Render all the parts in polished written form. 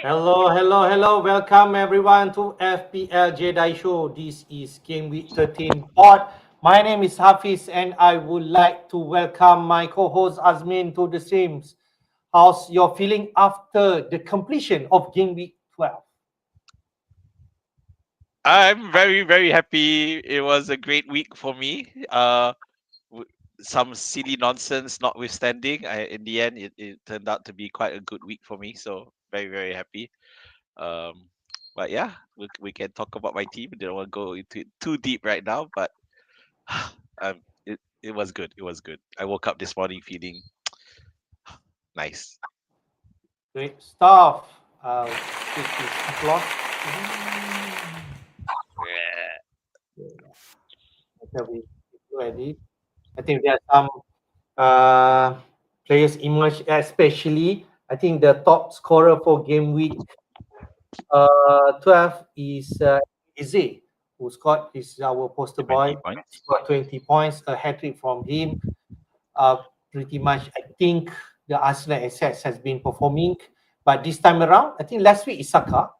Hello, hello, hello. Welcome everyone to FPL Jedi Show. This is Gameweek 13 pod. My name is Hafiz and I would like to welcome my co-host Azmin to the streams. How's your feeling after the completion of Gameweek 12? I'm very, very happy. It was a great week for me. W- some silly nonsense notwithstanding, in the end, it turned out to be quite a good week for me. So very, very happy. Um, but yeah, we can talk about my team. Don't want to go into it too deep right now, but it was good. It was good. I woke up this morning feeling nice. Great stuff. This is applause. Yeah. Okay, we go at it. I think there are some uh, players emerge, especially I think the top scorer for game week 12 is Izzy, who scored. Is our poster 20 boy. points. Got 20 points, a hat trick from him. Pretty much, I think the Arsenal assets has been performing, but this time around, I think last week is Saka,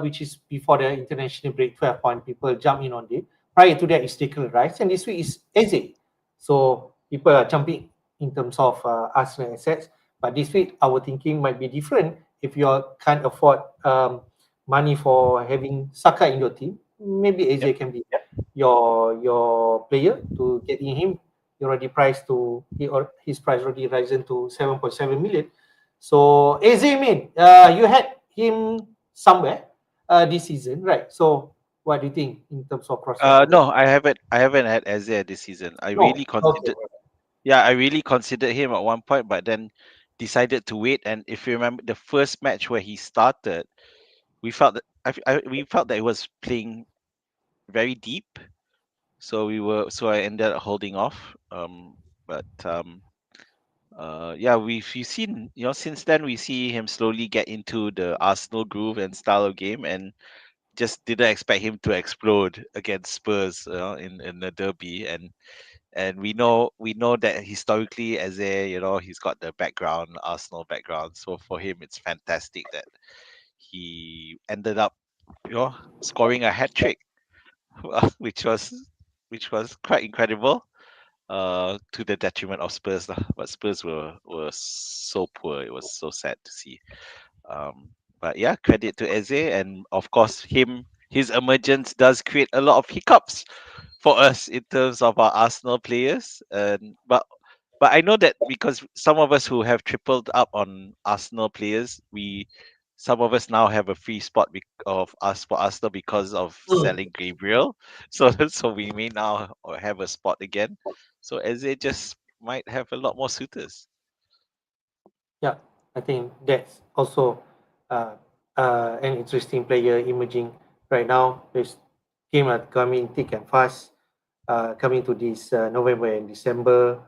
which is before the international break, 12 point. People jump in on it. Prior to that is Declan Rice, and this week is Eze. So people are jumping in terms of Arsenal assets. But this week, our thinking might be different. If you can't afford money for having Saka in your team, maybe Yep. Eze can be your player to get in him. He already priced to his price already risen to 7.7 million. So Eze, man, you had him somewhere this season, right? So what do you think in terms of prospect for him? No, I haven't. I haven't had Eze this season. I No. really Okay. considered. Yeah, I really considered him at one point, but then decided to wait. And if you remember the first match where he started, we felt that we felt that he was playing very deep. So I ended up holding off. But yeah, we've seen, since then we see him slowly get into the Arsenal groove and style of game, and just didn't expect him to explode against Spurs, in the derby. And we know that historically, as he's got the background, Arsenal background. So for him, it's fantastic that he ended up, scoring a hat trick, which was quite incredible. To the detriment of Spurs, lah. But Spurs were so poor. It was so sad to see. Um, but yeah, credit to Eze, and of course his emergence does create a lot of hiccups for us in terms of our Arsenal players. And but I know that because some of us who have tripled up on Arsenal players, we some of us now have a free spot of us for Arsenal because of Mm. selling Gabriel. So we may now have a spot again. So Eze just might have a lot more suitors. Yeah, I think that's also uh, an interesting player emerging right now. There's game are coming thick and fast. Coming to this November and December,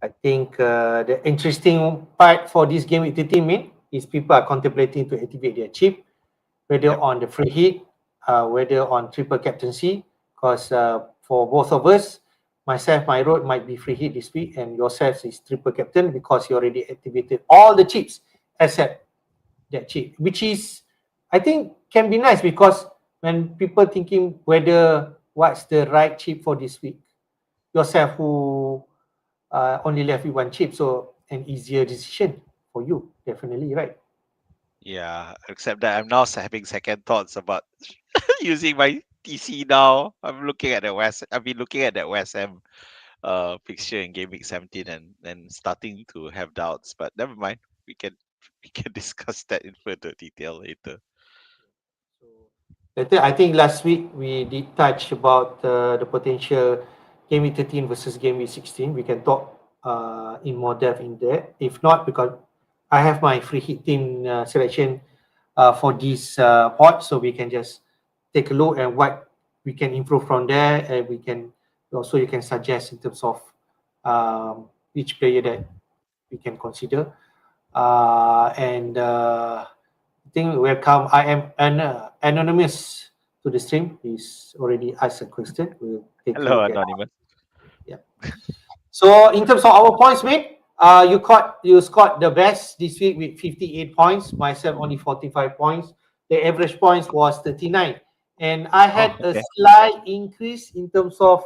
I think the interesting part for this game with the team is people are contemplating to activate their chip, whether Yep. on the free hit, whether on triple captaincy, because for both of us, myself, my road might be free hit this week, and yourself is triple captain because you already activated all the chips except that chip, which is, I think, can be nice because when people thinking whether what's the right chip for this week, yourself who only left with one chip, so an easier decision for you, definitely, right? Yeah, except that I'm now having second thoughts about using my TC now. I've been looking at that West Ham fixture in Game Week 17, and starting to have doubts. But never mind. We can we can discuss that in further detail later. So later, I think last week we did touch about the potential game week 13 versus game week 16. We can talk in more depth in there. If not, because I have my free hit team selection for this pod, so we can just take a look at what we can improve from there, and we can also you can suggest in terms of which player that we can consider. And I think welcome. I am anonymous to the stream. He's already asked a question. We'll take a Hello, look at. Anonymous. Yeah. So in terms of our points made, You scored the best this week with 58 points. Myself only 45 points. The average points was 39, and I Oh, had a okay. slight increase in terms of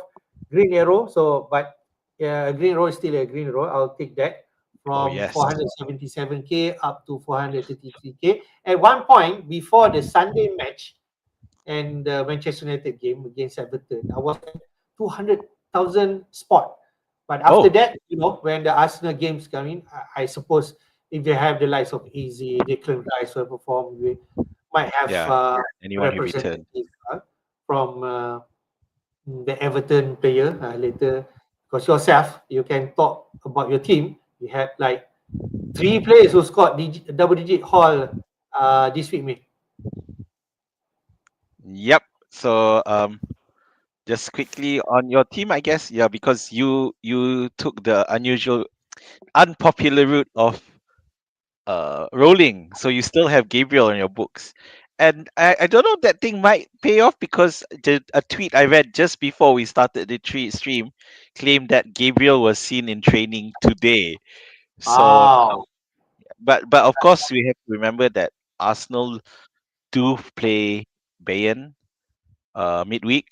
green arrow. So, but green arrow is still a green arrow. I'll take that Oh, from yes. 477k up to 433k. At one point before the Sunday match and the Manchester United game against Everton, I was at 200,000 spot. But after Oh, that, when the Arsenal games come in, I suppose if they have the likes of Easy, Declan Rice will perform, we might have yeah. Anyone who returned. representative from the Everton player later. Because yourself, you can talk about your team. You had like three players who scored double digit haul this week, mate. Yep. So just quickly on your team, I guess, yeah, because you took the unusual, unpopular route of rolling, so you still have Gabriel on your books. And I don't know, that thing might pay off because a tweet I read just before we started the stream claimed that Gabriel was seen in training today. So, Wow. but of course we have to remember that Arsenal do play Bayern midweek.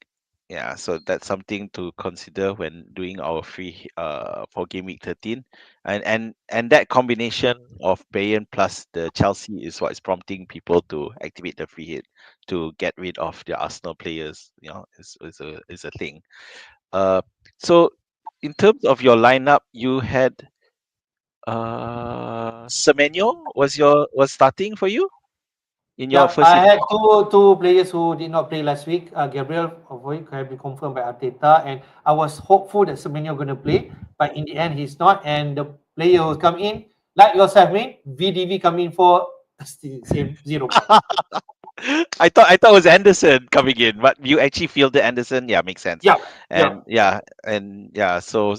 Yeah, so that's something to consider when doing our free for game week 13. And that combination of Bayern plus the Chelsea is what is prompting people to activate the free hit to get rid of the Arsenal players, is a thing. Uh so in terms of your lineup, you had Semenyo was starting for you in your Yeah, first I had 11. two players who did not play last week. Gabriel, of which have been confirmed by Arteta, and I was hopeful that Semenyo going to play, but in the end he's not. And the player who come in, like yourself, mate, VDV come in for still same 0 points. I thought it was Anderson coming in, but you actually fielded Anderson. Yeah, makes sense. Yeah, yeah, And so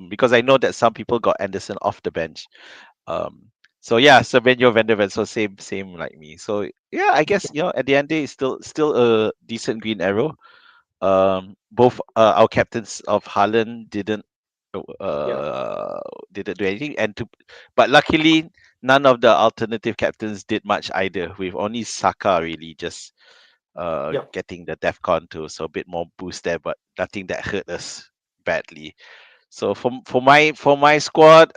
because I know that some people got Anderson off the bench. Um, so yeah, Semenyo Van der Ven, so same like me. So yeah, I guess at the end of the day, it's still a decent green arrow. Both our captains of Haaland yeah, uh didn't do anything, but luckily none of the alternative captains did much either. With only Saka really just yeah. getting the DEFCON too, so a bit more boost there, but nothing that hurt us badly. So for my squad,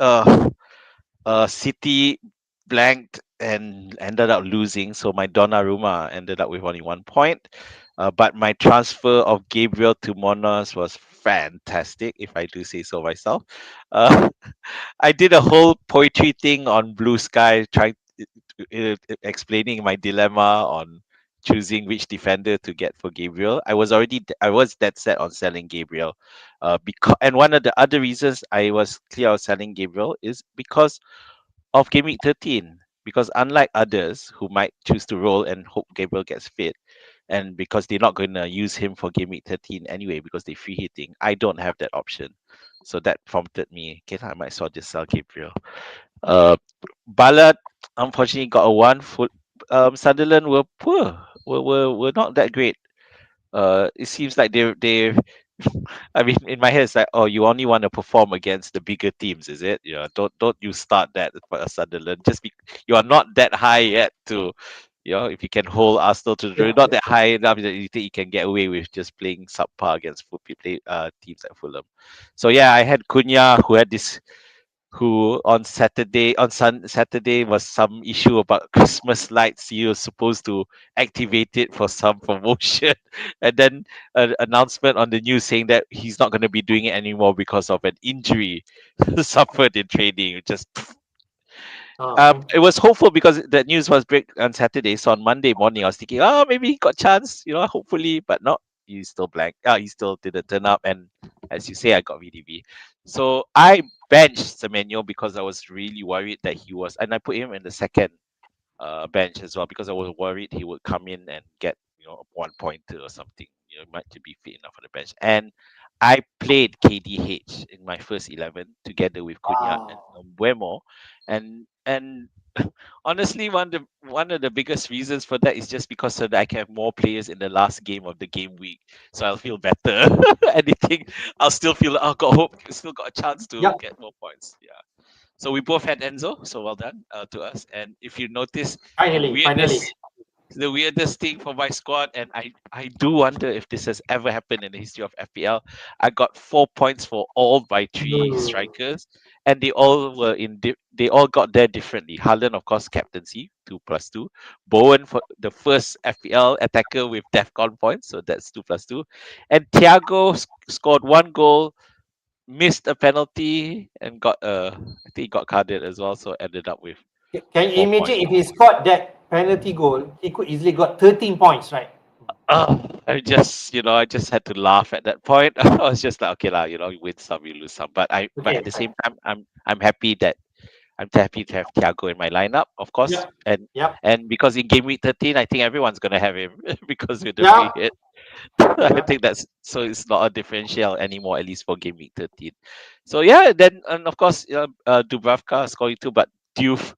City blanked and ended up losing. So my Donnarumma ended up with only 1 point. But my transfer of Gabriel to Monos was fantastic, if I do say so myself. Uh, I did a whole poetry thing on Blue Sky, trying explaining my dilemma on choosing which defender to get for Gabriel. I was dead set on selling Gabriel, and one of the other reasons I was clear of selling Gabriel is because of Game Week 13. Because unlike others who might choose to roll and hope Gabriel gets fit, and because they're not going to use him for Game Week 13 anyway, because they're free hitting, I don't have that option. So that prompted me, okay, I might as well just sell Gabriel. Uh, Ballard unfortunately got a one. Sunderland were poor, were not that great. It seems like they I mean, in my head, it's like, oh, you only want to perform against the bigger teams, is it? Don't you start that for a Sunderland. You are not that high yet to, if you can hold Arsenal to the Yeah, draw, not that high enough that you think you can get away with just playing subpar against teams like Fulham. So yeah, I had Cunha who on Saturday was some issue about Christmas lights. He was supposed to activate it for some promotion, and then an announcement on the news saying that he's not going to be doing it anymore because of an injury suffered in training. Just okay. it was hopeful because the news was break on Saturday. So on Monday morning, I was thinking, oh, maybe he got chance, hopefully, but not. He's still blank. He still didn't turn up, and as you say, I got VDB. So I benched Semenyo because I was really worried that he was, and I put him in the second bench as well because I was worried he would come in and get 1 pointer or something. Might to be fit enough for the bench. And I played KDH in my first 11 together with Cunha and Wow. Buemo, and honestly, one of the biggest reasons for that is just because so that I can have more players in the last game of the game week, so I'll feel better. Anything, I'll still feel like, oh, got hope, still got a chance to Yeah, get more points. Yeah. So we both had Enzo. So well done to us. And if you notice the Finally. weirdest thing for my squad, and I do wonder if this has ever happened in the history of FPL. I got 4 points for all my three Mm. strikers, and they all were they all got there differently. Harlan, of course, captaincy 2+2. Bowen for the first FPL attacker with DEFCON points, so that's 2+2. And Thiago scored 1 goal, missed a penalty, and got I think he got carded as well, so ended up with Can you 4 points. imagine if he scored that penalty goal, he could easily got 13 points, right? I just had to laugh at that point. I was just like, okay, lah, you win some, you lose some. But Okay, at the fine. same time, I'm happy that I'm happy to have Thiago in my lineup, of course, Yep. and Yep. because in game week 13, I think everyone's gonna have him because with the free Yep. hit. I Yep. think that's so it's not a differential anymore, at least for game week 13. So yeah, then and of course, Dubravka scoring too, but Diouf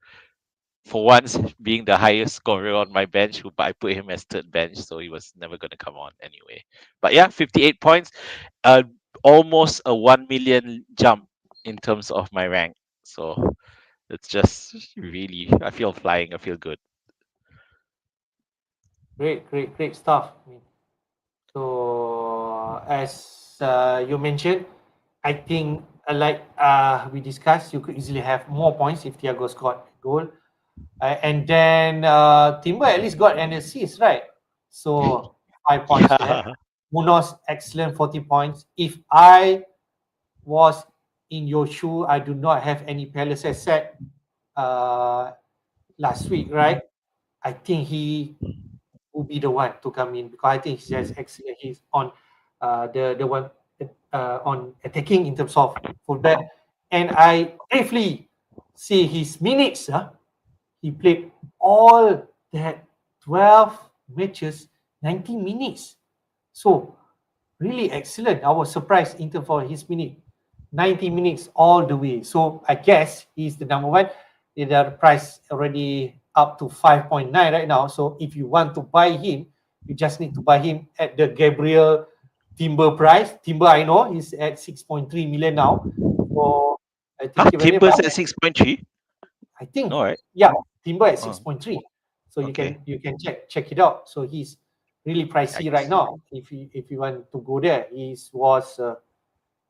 for once being the highest scorer on my bench, but I put him as third bench, so he was never going to come on anyway. But yeah, 58 points, uh, almost a 1 million jump in terms of my rank. So it's just really, I feel flying, I feel good. Great stuff. So, as you mentioned, I think like we discussed, you could easily have more points if Thiago scored a goal. And then Timber at least got an assist, right? So 5 points there. Yeah. Munoz, excellent 40 points. If I was in your shoe, I do not have any Palace asset uh, last week, right? I think he will be the one to come in because I think he's just excellent. He's on the one on attacking in terms of fullback, and I briefly see his minutes. He played all that 12 matches, 90 minutes. So really excellent. I was surprised in terms of his minute, 90 minutes all the way. So I guess he's the number one. The price already up to 5.9 right now. So if you want to buy him, you just need to buy him at the Gabriel Timber price. Timber, I know, he's at 6.3 million now. So I think Timbers at 6.3? I think No, right? yeah, Timber at Oh, 6.3. So okay. you can check it out. So he's really pricey right Yikes. now. If you want to go there, he was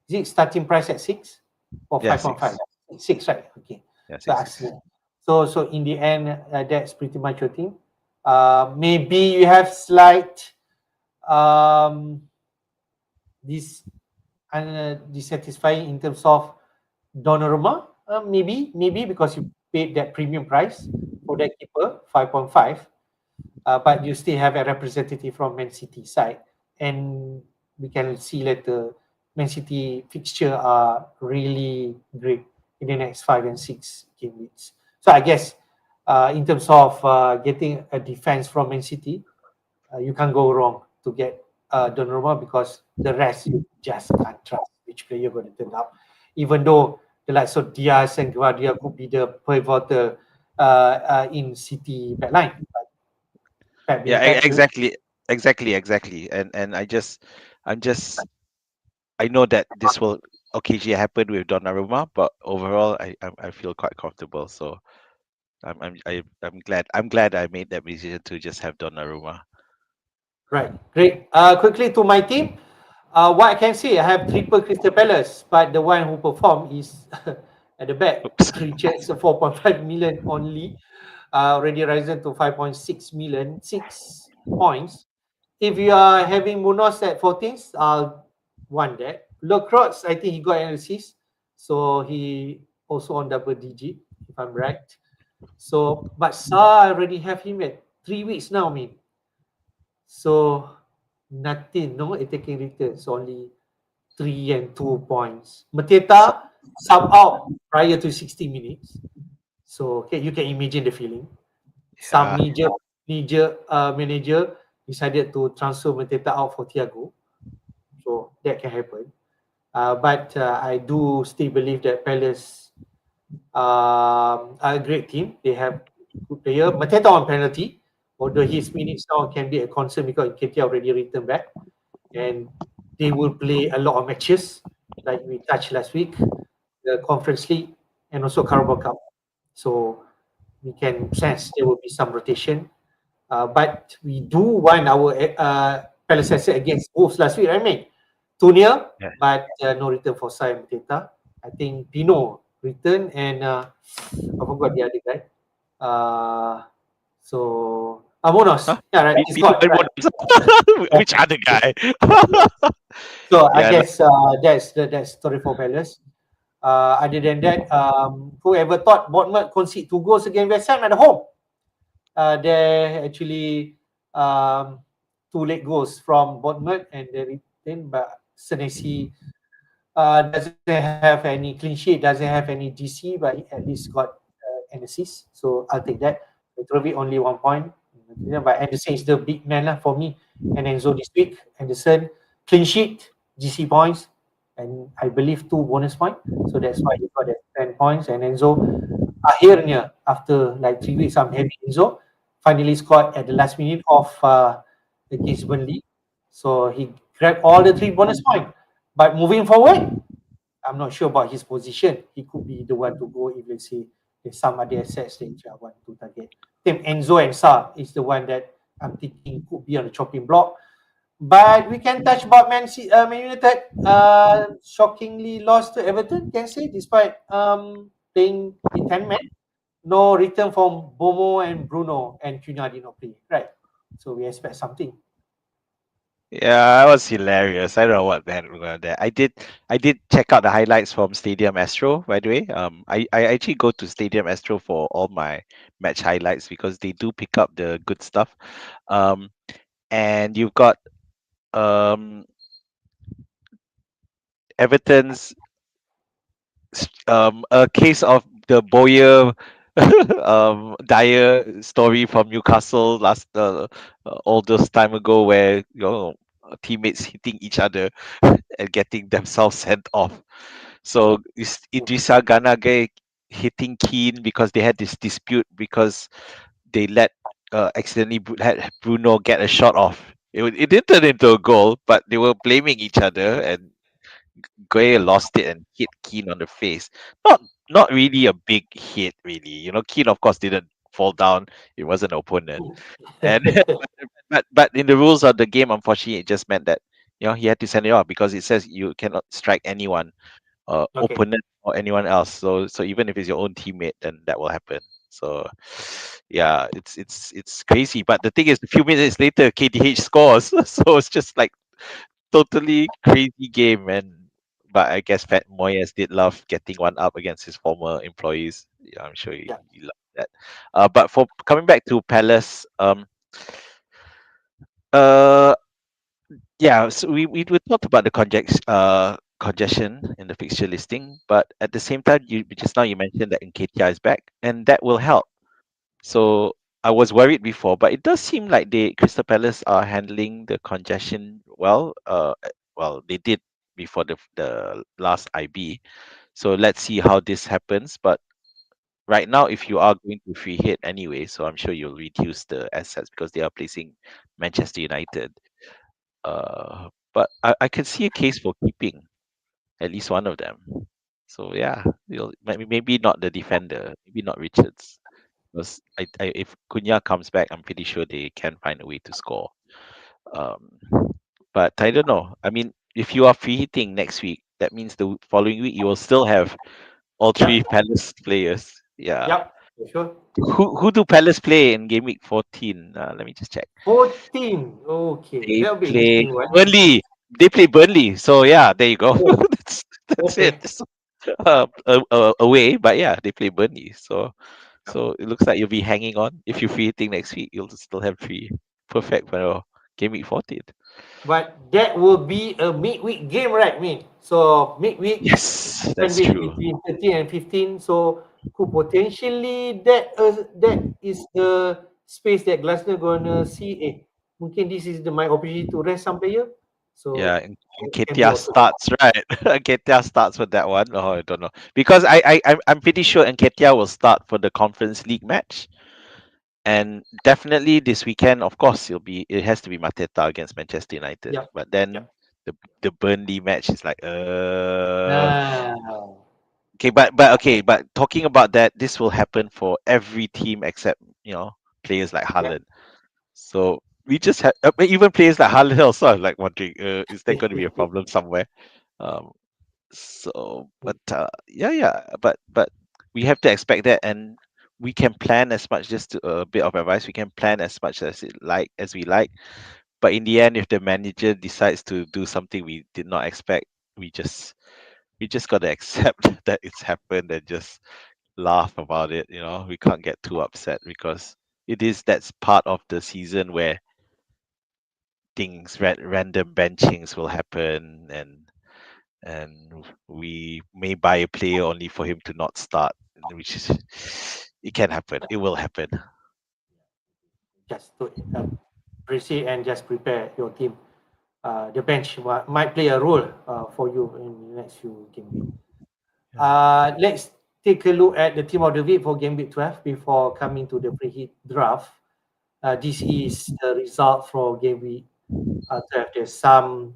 is it starting price at 6 or Yeah, 5.5? 6. 6, right? Okay. Yeah, So 6. excellent. So in the end, that's pretty much your thing. Maybe you have slight um, this dissatisfying in terms of Donnarumma. Maybe because you paid that premium price for that keeper, 5.5. But you still have a representative from Man City side, and we can see later Man City fixture are really great in the next 5 and 6 game weeks. So I guess in terms of getting a defense from Man City, you can't go wrong to get Donnarumma because the rest you just can't trust which player going to turn up. Even though the likes of Diaz and Guardiola could be the pivotal in City backline, but Pep Yeah, being Pep, exactly. And I'm just I know that this will occasionally happen with Donnarumma, but overall, I feel quite comfortable. So I'm glad I made that decision to just have Donnarumma. right? Great. Quickly to my team. What I can say, I have triple Crystal Palace, but the one who performed is at the back. Oops. Richards 4.5 million only, already risen to 5.6 million, 6 points. If you are having Munoz at 14th, I'll want that. Lacroix, I think he got an assist, so he also on double digit, if I'm right. So, but Sa already have him at 3 weeks now, man. So nothing, no attacking returns, only 3 and 2 points. So, Mateta sub out prior to 60 minutes. So okay, you can imagine the feeling. Some yeah, major manager decided to transfer Mateta out for Thiago. So that can happen. But I do still believe that Palace are a great team. They have good player. Mateta on penalty, although his minutes now can be a concern because KT already returned back, and they will play a lot of matches like we touched last week, the Conference League. and also Carabao Cup. So we can sense there will be some rotation. But we do want our Palace asset against Wolves last week, right, mate? 2-0, Yeah. but no return for Sai Mateta. I think Pino returned and I forgot the other guy. Uh, so Monos, Huh? yeah, right, he's People, gone, right? which other guy? So I Yeah, guess that's story for Palace. Other than that, whoever thought Bournemouth concede 2 goals against West Ham at home, they actually um, 2 late goals from Bournemouth and they retain, but Senesi doesn't have any clean sheet, doesn't have any DC, but he at least got an assist. So I'll take that. Mitrovic only 1 point. But Anderson is the big man lah for me. And Enzo this week, Anderson, clean sheet, GC points, and I believe 2 bonus points. So that's why he got that 10 points. And Enzo, akhirnya, after like 3 weeks, I'm having Enzo, finally scored at the last minute of against Burnley. So he grabbed all the 3 bonus points. But moving forward, I'm not sure about his position. He could be the one to go if let's say there's some other assets that I want to target. Tim Enzo and Sa is the one that I'm thinking could be on the chopping block. But we can touch about Man United. Shockingly lost to Everton, can say, despite playing in 10 men. No return from Bomo and Bruno, and Cunha did not play. Right. So we expect something. yeah, that was hilarious. I don't know what that was there. I did check out the highlights from Stadium Astro, by the way. I actually go to Stadium Astro for all my match highlights because they do pick up the good stuff. Um, and you've got um Everton's a case of the Boyer Dyer story from Newcastle last all those time ago, where teammates hitting each other and getting themselves sent off. So Idrissa Gana Gueye hitting Keane because they had this dispute because they let accidentally had Bruno get a shot off. It didn't turn into a goal, but they were blaming each other, and Gray lost it and hit Keane on the face. Not not really a big hit, really. Keane of course didn't fall down. It was an opponent. And but in the rules of the game, unfortunately, it just meant that he had to send it off because it says you cannot strike anyone, Okay. opponent or anyone else. So even if it's your own teammate, then that will happen. So yeah, it's crazy. But the thing is, a few minutes later, KDH scores. So it's just like totally crazy game, man. But I guess Pat Moyes did love getting one up against his former employees. Yeah, I'm sure Yeah. he loved that. But for coming back to Palace, uh, yeah, so we talked about the congestion in the fixture listing, but at the same time, you just now you mentioned that Nketiah is back, and that will help. So I was worried before, but it does seem like Crystal Palace are handling the congestion well. Well, they did before the last IB. So let's see how this happens. But right now, if you are going to free hit anyway, so I'm sure you'll reduce the assets because they are placing Manchester United. But I can see a case for keeping at least one of them. So yeah, maybe not the defender, maybe not Richards. Because if Cunha comes back, I'm pretty sure they can find a way to score. Um, but I don't know. I mean, if you are free hitting next week, that means the following week you will still have all three Yep. Palace players. Yeah. Yep. For sure. Who do Palace play in Game Week 14? Let me just check. 14. Okay, They that'll be play interesting one. Burnley. They play Burnley. So yeah, there you go. Oh, That's it. okay. Away, but yeah, they play Burnley. So Yep. so it looks like you'll be hanging on. If you're free hitting next week, you'll still have three. Perfect for your Game Week 14. But that will be a midweek game, right, Min? So midweek, Yes, one that's week true. between 13 and 15. So could potentially that is the space that Glasner gonna see. Mungkin this is my opportunity to rest some player. Yeah, So and it can be Ketia also that. starts, right? Ketia starts with that one. Oh, I don't know. Because I'm pretty sure Nketiah will start for the Conference League match. And definitely this weekend, of course, it has to be Mateta against Manchester United. Yep. But Yep. then the Burnley match is like Ah. Okay, but talking about that, this will happen for every team except players like Yeah. Haaland. So we just had even players like Haaland also are like wondering, is there going to be a problem somewhere? Um, so, but but we have to expect that, and we can plan as much. Just a bit of advice: we can plan as much as we like, but in the end, if the manager decides to do something we did not expect, we just we just got to accept that it's happened and just laugh about it. We can't get too upset because that's part of the season where random benchings will happen, and we may buy a player only for him to not start, which is it can happen. It will happen. Just to appreciate and just prepare your team. The bench might play a role for you in the next few game week. Yeah. Let's take a look at the team of the week for game week 12 before coming to the pre-hit draft. This is the result for game week 12. There's some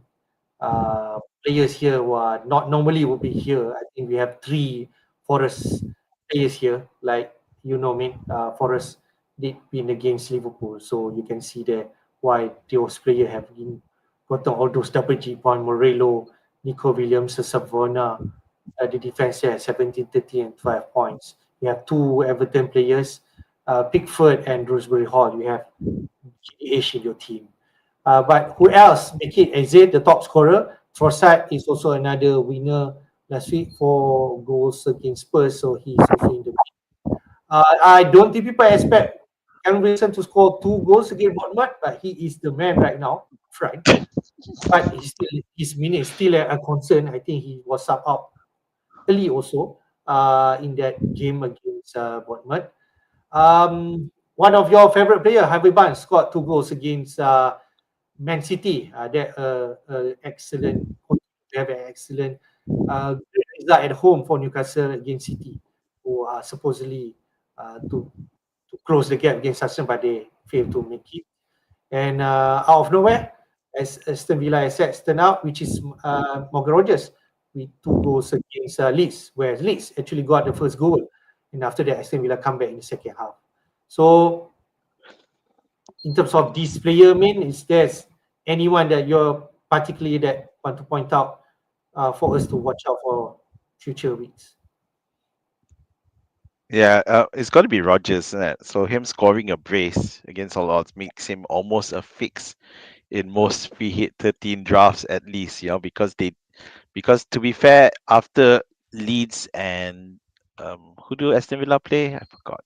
players here who are not normally would be here. I think we have three Forest players here. Like man, Forest did win against Liverpool, so you can see there why those players have been gotten all those double G point. Morello, Nico Williams, Savona, the defense there 17, 30, and 12 points. You have two Everton players, Pickford and Rosebery Hall. You have GDH in your team. But who else make it? Is it the top scorer? Trossard is also another winner last week for goals against Spurs, so he's also in the. I don't think people expect Callum Wilson to score two goals against Bournemouth, but he is the man right now, right? But his minute is still a concern. I think he was sub out early also in that game against Bournemouth. One of your favorite player, Harvey Barnes, scored two goals against Man City. That excellent. They have an excellent great result at home for Newcastle against City, who are supposedly to close the gap against Arsenal, but they failed to make it. And out of nowhere, as Aston Villa assets turn out, which is Morgan Rogers with two goals against Leeds, where Leeds actually got the first goal, and after that, Aston Villa come back in the second half. So in terms of this player, main, is there's anyone that you're particularly that want to point out for us to watch out for future weeks? Yeah, it's got to be Rogers, isn't it? So him scoring a brace against all odds makes him almost a fix in most free hit 13 drafts at least, because to be fair, after Leeds and who do Aston Villa play? I forgot.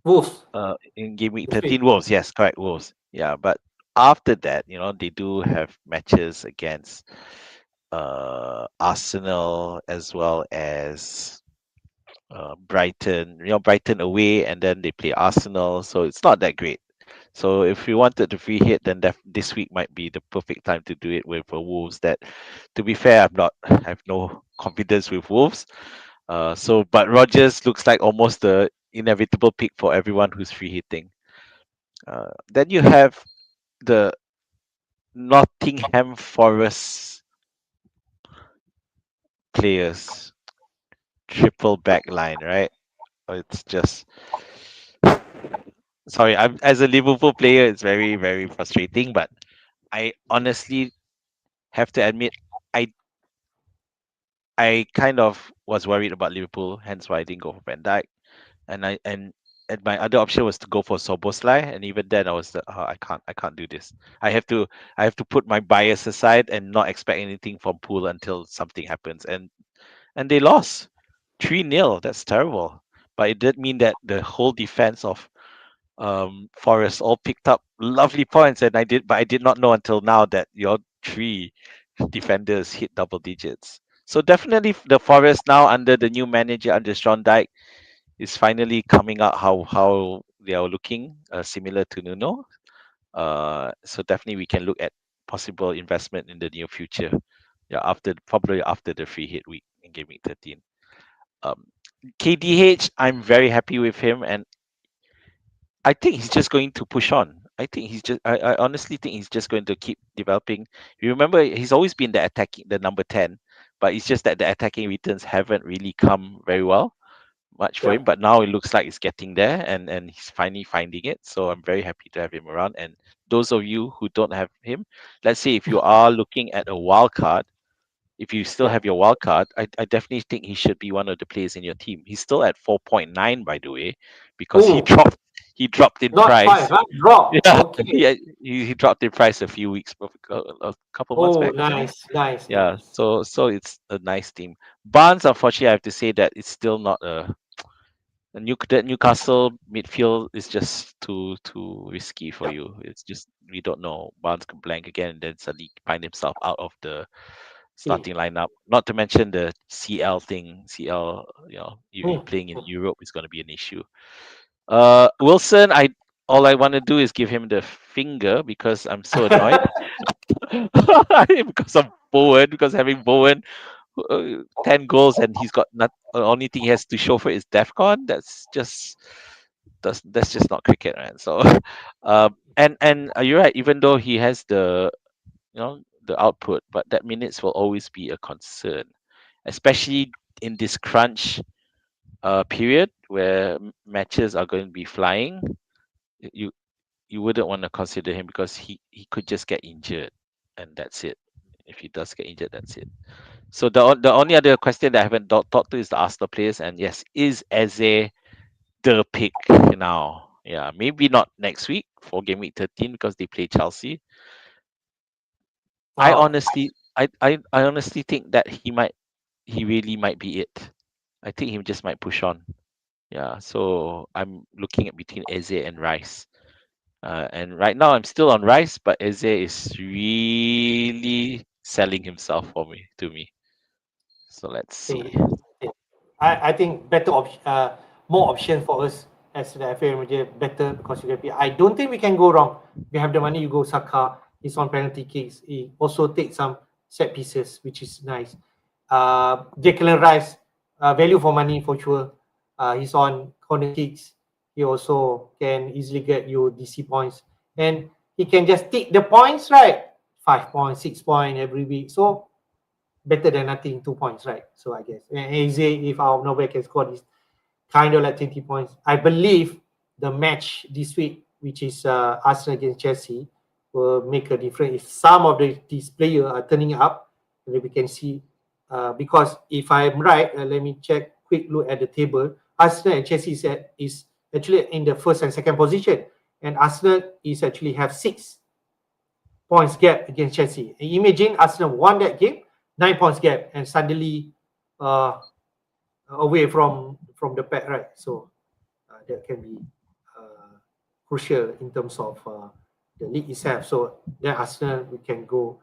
Wolves In game week this week. 13, Wolves. Yes, correct, Wolves. Yeah, but after that, they do have matches against Arsenal as well as Brighton. Brighton away, and then they play Arsenal, so it's not that great. So if you wanted to free hit, then this week might be the perfect time to do it with Wolves. That, to be fair, I have no confidence with Wolves. But Rogers looks like almost the inevitable pick for everyone who's free hitting. Then you have the Nottingham Forest players, triple back line, right? It's just sorry. I'm as a Liverpool player, it's very very frustrating. But I honestly have to admit, I I kind of was worried about Liverpool, hence why I didn't go for Van Dijk. And my other option was to go for Soboslai, and even then I was I can't do this. I have to I have to put my bias aside and not expect anything from Pool until something happens. And they lost 3-0. That's terrible. But it did mean that the whole defense of Forest all picked up lovely points, and I did not know until now that your three defenders hit double digits. So definitely the Forest now under the new manager under Sean Dyche is finally coming out how they are looking, similar to Nuno. So definitely we can look at possible investment in the near future. Yeah, probably after the free hit week in game week 13. Um, KDH, I'm very happy with him, and I think he's just going to push on. I honestly think he's just going to keep developing. You remember, he's always been the attacking, the number 10, but it's just that the attacking returns haven't really come very well much for Yeah. him. But now it looks like it's getting there, and he's finally finding it. So I'm very happy to have him around. And those of you who don't have him, let's say if you are looking at a wild card, if you still Yeah. have your wild card, I definitely think he should be one of the players in your team. He's still at 4.9, by the way, because he Oh, dropped in not five, price. huh? Drop. Yeah, Okay. he dropped in price a few weeks, a couple months Oh, back, I think. nice, nice, Yeah, nice. so it's a nice team. Barnes, unfortunately, I have to say that it's still not that Newcastle midfield is just too risky for you. It's just we don't know. Barnes could blank again and then suddenly find himself out of the See. starting lineup. Not to mention the CL thing. CL, you Hmm. playing in Europe is going to be an issue. Wilson, I all I want to do is give him the finger because I'm so annoyed because of Bowen. Because having Bowen 10 goals and he's got not only thing he has to show for is DEFCON. That's just not cricket, right? So, and you're right. Even though he has the output, but that minutes will always be a concern, especially in this crunch period where matches are going to be flying. You you wouldn't want to consider him because he could just get injured, and that's it. If he does get injured, that's it. So the only other question that I haven't talked to is the Arsenal players, and yes, is Eze the pick now? Yeah, maybe not next week for game week 13 because they play Chelsea. I Wow. honestly, I honestly think that he really might be it. I think he just might push on. Yeah, so I'm looking at between Eze and Rice. And right now I'm still on Rice, but Eze is really selling himself to me. So let's see. See. I think more option for us as the FA manager, better because you can be. I don't think we can go wrong. We have the money, you go Saka. He's on penalty kicks. He also takes some set pieces, which is nice. Declan Rice, value for money for sure. He's on corner kicks. He also can easily get you DC points, and he can just take the points, right? 5 points, 6 points every week. So better than nothing, 2 points, right? So I guess. And Eze, if out of nowhere can score this kind of like 20 points, I believe the match this week, which is Arsenal against Chelsea, will make a difference. If some of these players are turning up, then we can see. Because if I'm right, let me check. Quick look at the table. Arsenal and Chelsea is actually in the first and second position, and Arsenal is actually have 6 points gap against Chelsea. And imagine Arsenal won that game, 9 points gap, and suddenly uh, away from the pack, right? So that can be crucial in terms of the league itself. So then Arsenal we can go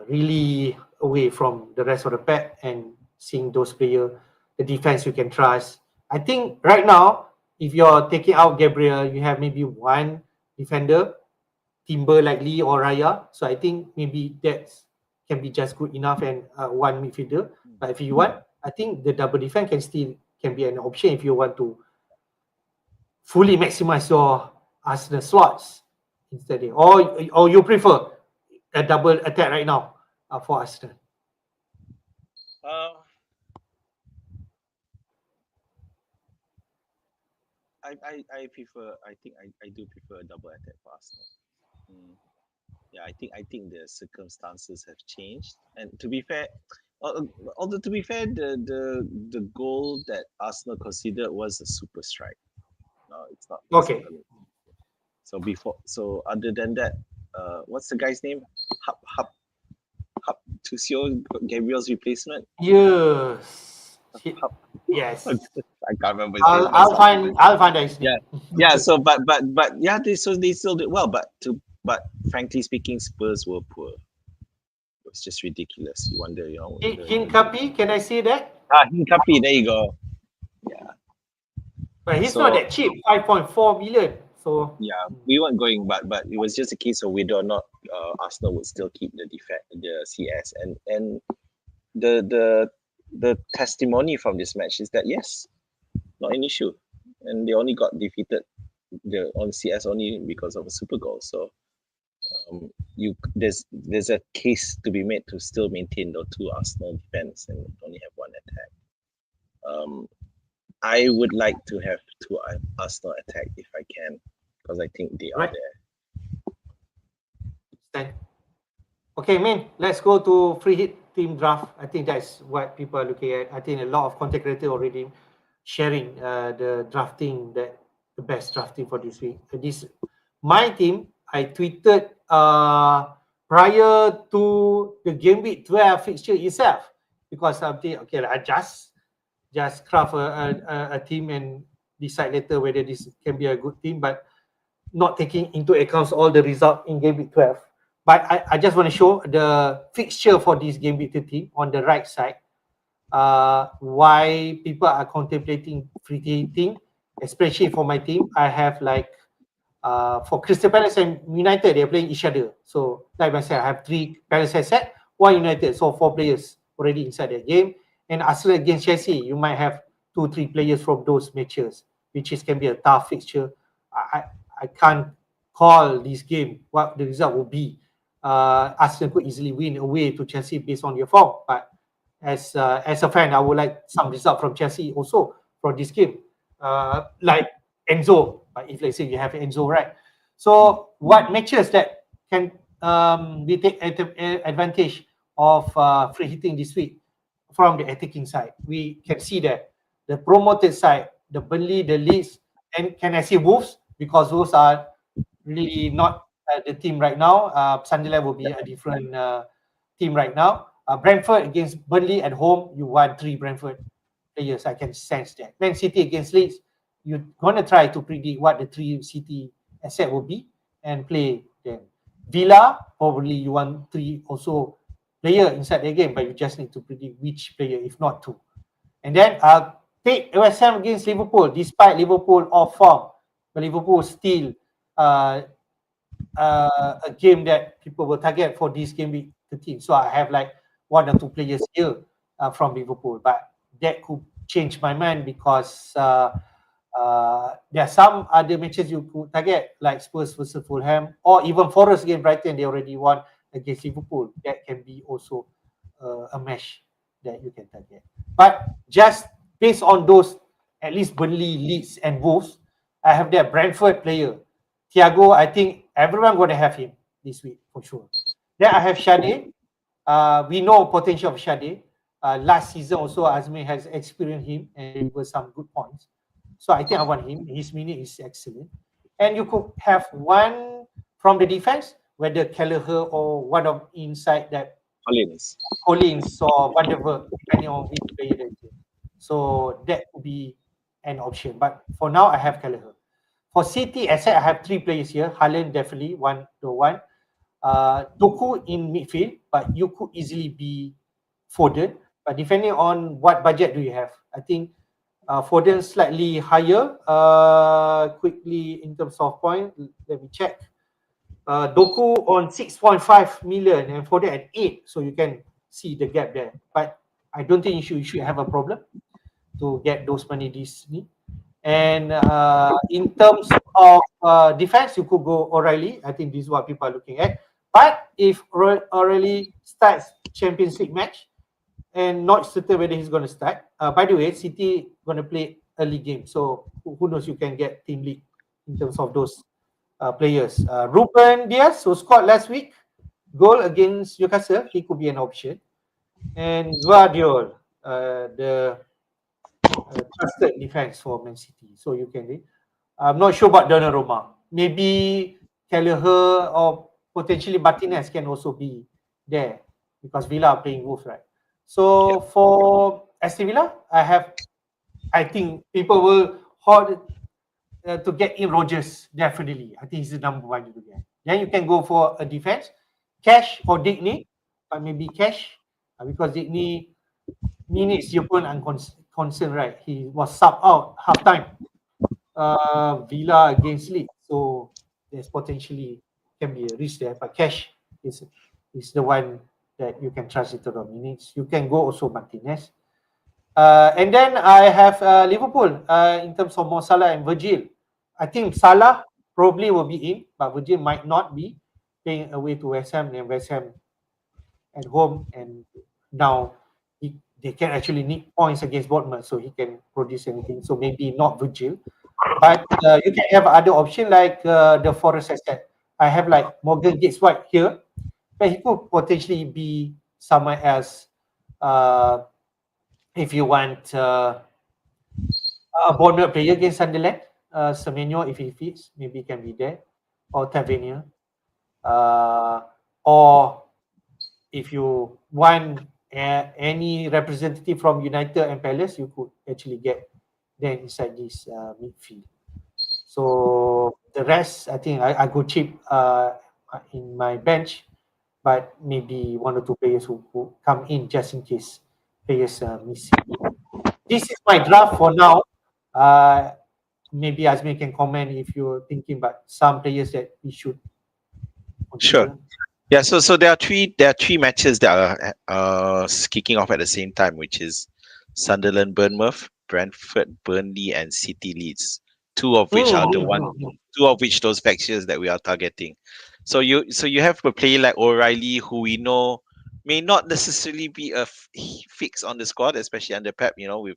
really away from the rest of the pack and seeing those players, the defense you can trust. I think right now, if you're taking out Gabriel, you have maybe one defender, Timber likely or Raya. So I think maybe that can be just good enough and one midfielder. But if you want, I think the double defense can be an option if you want to fully maximize your Arsenal slots instead. Or you prefer a double attack right now for Arsenal. Uh, I prefer. I think I do prefer a double attack for Arsenal. Mm. Yeah, I think the circumstances have changed. And to be fair, although to be fair, the goal that Arsenal considered was a super strike. No, it's not. It wasn't. Okay. So other than that, what's the guy's name? Hub Tusio, Gabriel's replacement. Yes. Hub, Yes. I can't remember his name. I'll find his Yeah, name. yeah. So but yeah, they still did well. But frankly speaking, Spurs were poor. It was just ridiculous. You wonder, Hinkapi, can I say that? Hincapi, there you go. Yeah. But he's not So that cheap, 5.4 million. So yeah, we weren't going, but it was just a case of whether or not Arsenal would still keep the CS, and the testimony from this match is that yes, not an issue, and they only got defeated the on CS only because of a super goal. So There's a case to be made to still maintain the two Arsenal defense and only have one attack. I would like to have two Arsenal attack if I can, because I think they are Right. there. Okay, man, let's go to free hit team draft. I think that's what people are looking at. I think a lot of content creators already sharing the drafting, that the best drafting for this week. This my team, I tweeted prior to the game week 12 fixture itself, because something okay, I just craft a team and decide later whether this can be a good team, but not taking into account all the result in game week 12. But I just want to show the fixture for this game week 13 on the right side. Why people are contemplating free hitting, especially for my team. I have like for Crystal Palace and United, they're playing each other. So like I said, I have 3 Palace set, 1 United, so 4 players already inside the game. And Arsenal against Chelsea, you might have 2-3 players from those matches, which is can be a tough fixture. I I can't call this game what the result will be. Arsenal could easily win away to Chelsea based on your form, but as a fan, I would like some result from Chelsea also for this game, like Enzo. But if let's say you have Enzo, right? So what matches that can we take advantage of free hitting this week from the attacking side? We can see that the promoted side, the Burnley, the Leeds, and can I say Wolves, because those are really not the team right now. Sunderland will be a different team right now. Brentford against Burnley at home, you want 3 Brentford players. I can sense that. Man City against Leeds, you're gonna try to predict what the 3 City asset will be and play them. Villa, probably you want 3 also player inside the game, but you just need to predict which player, if not 2. And then take West Ham against Liverpool, despite Liverpool off form, but Liverpool still uh, a game that people will target for this game week 13. So I have like 1 or 2 players here from Liverpool, but that could change my mind because there are some other matches you could target, like Spurs versus Fulham, or even Forest against Brighton. They already won against Liverpool. That can be also a match that you can target. But just based on those, at least Burnley, Leeds, and Wolves, I have their Brentford player. Thiago, I think everyone going to have him this week for sure. Then I have Shade. We know potential of Shade. Last season also, Azmin has experienced him and delivered some good points. So I think I want him. His minute is excellent. And you could have one from the defense, whether Kelleher or one of inside that Collins. Collins or whatever, depending on which player that is. So that would be an option. But for now, I have Kelleher. For City, as I said, I have 3 players here. Haaland definitely 1-1. Doku in midfield, but you could easily be Foden. But depending on what budget do you have, I think Foden slightly higher. Quickly in terms of point, let me check. Doku on 6.5 million and Foden at 8, so you can see the gap there. But I don't think you should have a problem to get those money this week. And in terms of defense, you could go O'Reilly. I think this is what people are looking at. But if O'Reilly starts Champions League match and not certain whether he's going to start, by the way, City going to play early game. So who knows, you can get team league in terms of those players. Ruben Diaz, who scored last week, goal against Newcastle, he could be an option. And Guardiola, the trusted defense for Man City. So you can read. I'm not sure about Donnarumma. Maybe Kelleher or potentially Martinez can also be there because Villa are playing Wolves, right? So for Aston Villa, I think people will hold to get in Rogers, definitely. I think he's the number 1 to get. Then you can go for a defense, Cash or Digny, but maybe Cash because Digny minutes you put concern, right? He was sub out half time. Villa against Leeds, so there's potentially can be a risk there. But Cash is the one that you can trust into the minutes. You can go also Martinez. And then I have Liverpool in terms of Mo Salah and Virgil. I think Salah probably will be in, but Virgil might not be. playing away to West Ham, and West Ham at home, and now they can actually need points against Bournemouth, so he can produce anything. So maybe not Virgil, but you can have other option like the Forest asset. I have like Morgan Gates White here, but he could potentially be somewhere else. If you want a Bournemouth player against Sunderland, Semenyo, if he fits, maybe can be there, or Tavernier, uh, or if you want any representative from United and Palace, you could actually get them inside this midfield. So the rest, I think I go cheap in my bench, but maybe one or two players who come in just in case players are missing. This is my draft for now. Uh, Maybe Azmin can comment if you're thinking about some players that we should Sure. consider. Yeah, so there are three matches that are kicking off at the same time, which is Sunderland, Bournemouth, Brentford, Burnley, and City Leeds. Two of which are the one, two of which those fixtures that we are targeting. So you have a player like O'Reilly, who we know may not necessarily be a fix on the squad, especially under Pep. With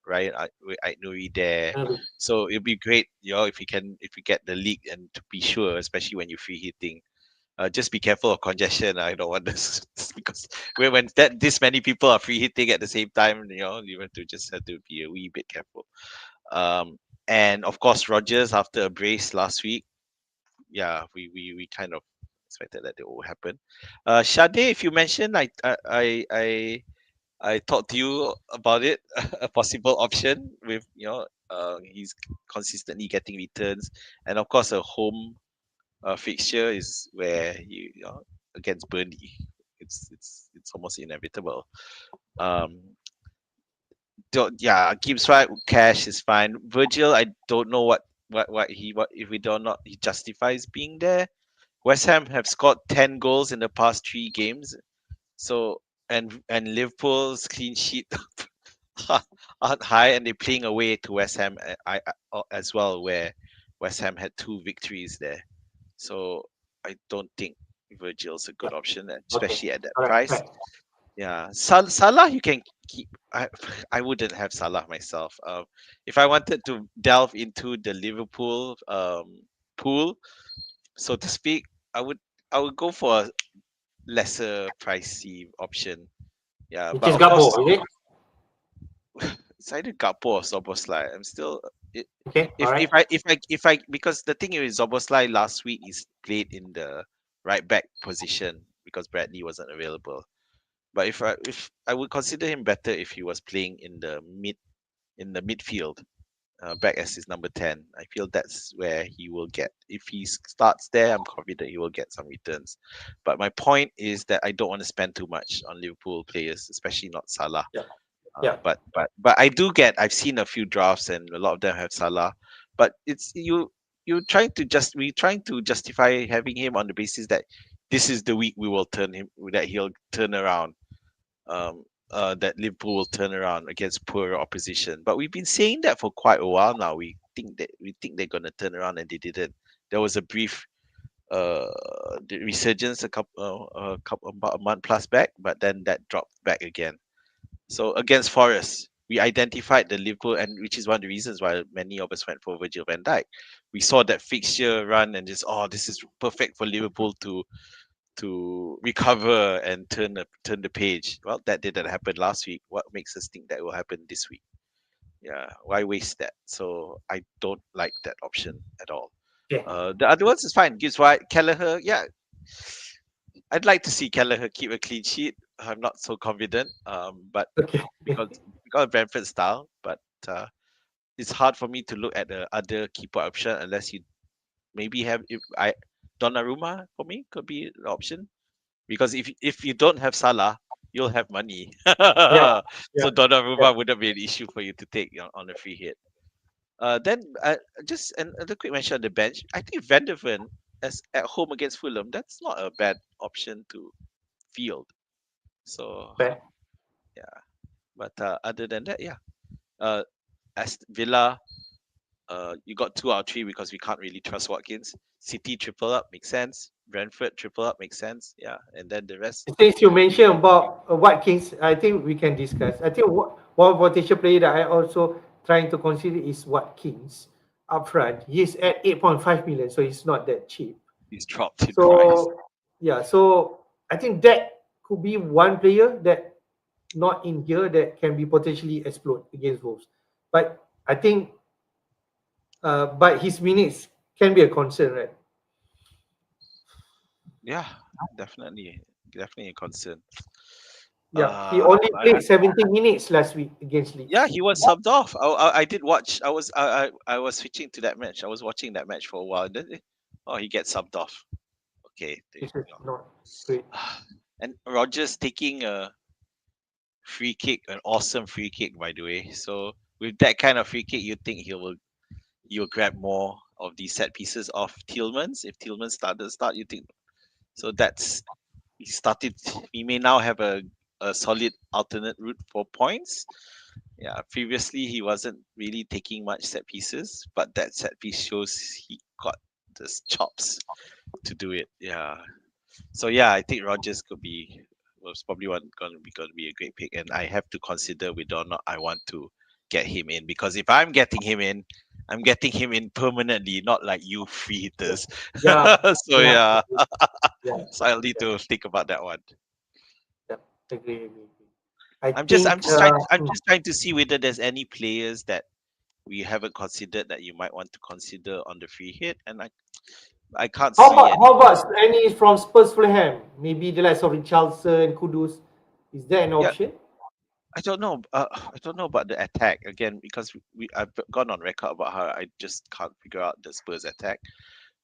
Ryan with Aït-Nouri there. So it'd be great, if we get the league, and to be sure, especially when you're free hitting. Just be careful of congestion. I don't want this because when that this many people are free hitting at the same time, you have to be a wee bit careful. And of course, Rogers, after a brace last week, yeah, we kind of expected that it will happen. Shade, if you mentioned, I talked to you about it, a possible option with he's consistently getting returns, and of course a home fixture is where against Burnley, it's almost inevitable. Um, yeah, Gibbs right, cash is fine. Virgil, I don't know what if we don't not he justifies being there. West Ham have scored 10 goals in the past 3 games, so and Liverpool's clean sheet aren't high, and they're playing away to West Ham as well, where West Ham had 2 victories there. So I don't think Virgil's a good option, Okay, especially at that all right, price. right. Yeah, Salah you can keep. I wouldn't have Salah myself. If I wanted to delve into the Liverpool pool, so to speak, I would go for a lesser pricey option. Yeah, Which but is of course Gabo, is it? it's either Gakpo or Soboslai. I'm still i- Okay, all if right. I because the thing is Soboslai last week is played in the right back position because Bradley wasn't available. But if I would consider him better if he was playing in the midfield, back as his number 10. I feel that's where he will get. If he starts there, I'm confident he will get some returns. But my point is that I don't want to spend too much on Liverpool players, especially not Salah. Yeah, yeah. But I've seen a few drafts and a lot of them have Salah, but it's we trying to justify having him on the basis that this is the week that he'll turn around, that Liverpool will turn around against poor opposition. But we've been saying that for quite a while now. We think they're gonna turn around, and they didn't. There was a brief uh the resurgence about a month plus back, but then that dropped back again. So against Forest, we identified the Liverpool, and which is one of the reasons why many of us went for Virgil van Dijk. We saw that fixture run and just, this is perfect for Liverpool to recover and turn the page. Well, that didn't happen last week. What makes us think that will happen this week? Yeah, why waste that? So I don't like that option at all. Okay, The other ones is fine. Gives White, Kelleher, yeah, I'd like to see Kelleher keep a clean sheet. I'm not so confident, but okay. because of Brentford's style, but uh, it's hard for me to look at the other keeper option unless you maybe have if I Donnarumma for me could be an option, because if you don't have Salah, you'll have money. Yeah, So yeah, yeah. Donnarumma wouldn't be an issue for you to take on a free hit. Then just another quick mention on the bench. I think Van der Ven as at home against Fulham, that's not a bad option to field. So Fair. yeah, but other than that, yeah. Uh, as Villa, you got 2 out of 3 because we can't really trust Watkins. City triple up makes sense. Brentford triple up makes sense. Yeah, and then the rest. Since you mentioned about Watkins, I think we can discuss. I think one potential player that I also trying to consider is Watkins up front. He's at 8.5 million, so he's not that cheap. He's dropped in price. So yeah, so I think that could be one player that not in here that can be potentially explode against Wolves. But I think, but his minutes can be a concern, right? Yeah, definitely a concern. Yeah, he only I, played 17 minutes last week against yeah, Leeds. he was subbed off. I did watch. I was switching to that match. I was watching that match for a while. Oh, he gets subbed off. Okay, there This you is not great. go. And Rogers taking a free kick, an awesome free kick, by the way. So with that kind of free kick, you think he'll grab more of these set pieces off Tillmans. If Tillmans start, you think so. That's he started. He may now have a solid alternate route for points. Yeah, previously he wasn't really taking much set pieces, but that set piece shows he got the chops to do it. Yeah. So yeah, I think Rogers was probably going to be a great pick, and I have to consider whether or not I want to get him in, because if I'm getting him in, I'm getting him in permanently, not like you free hitters. Yeah, So yeah, yeah, yeah, so I'll need to think about that one. yeah. Agree. I I'm just I'm think, just trying I'm just trying to see whether there's any players that we haven't considered that you might want to consider on the free hit, and I can't see any. how about any from Spurs Fulham? Maybe the likes of Richarlison, Kudus. Is that an Yeah, option? I don't know. I don't know about the attack again, because I've gone on record about how I just can't figure out the Spurs attack.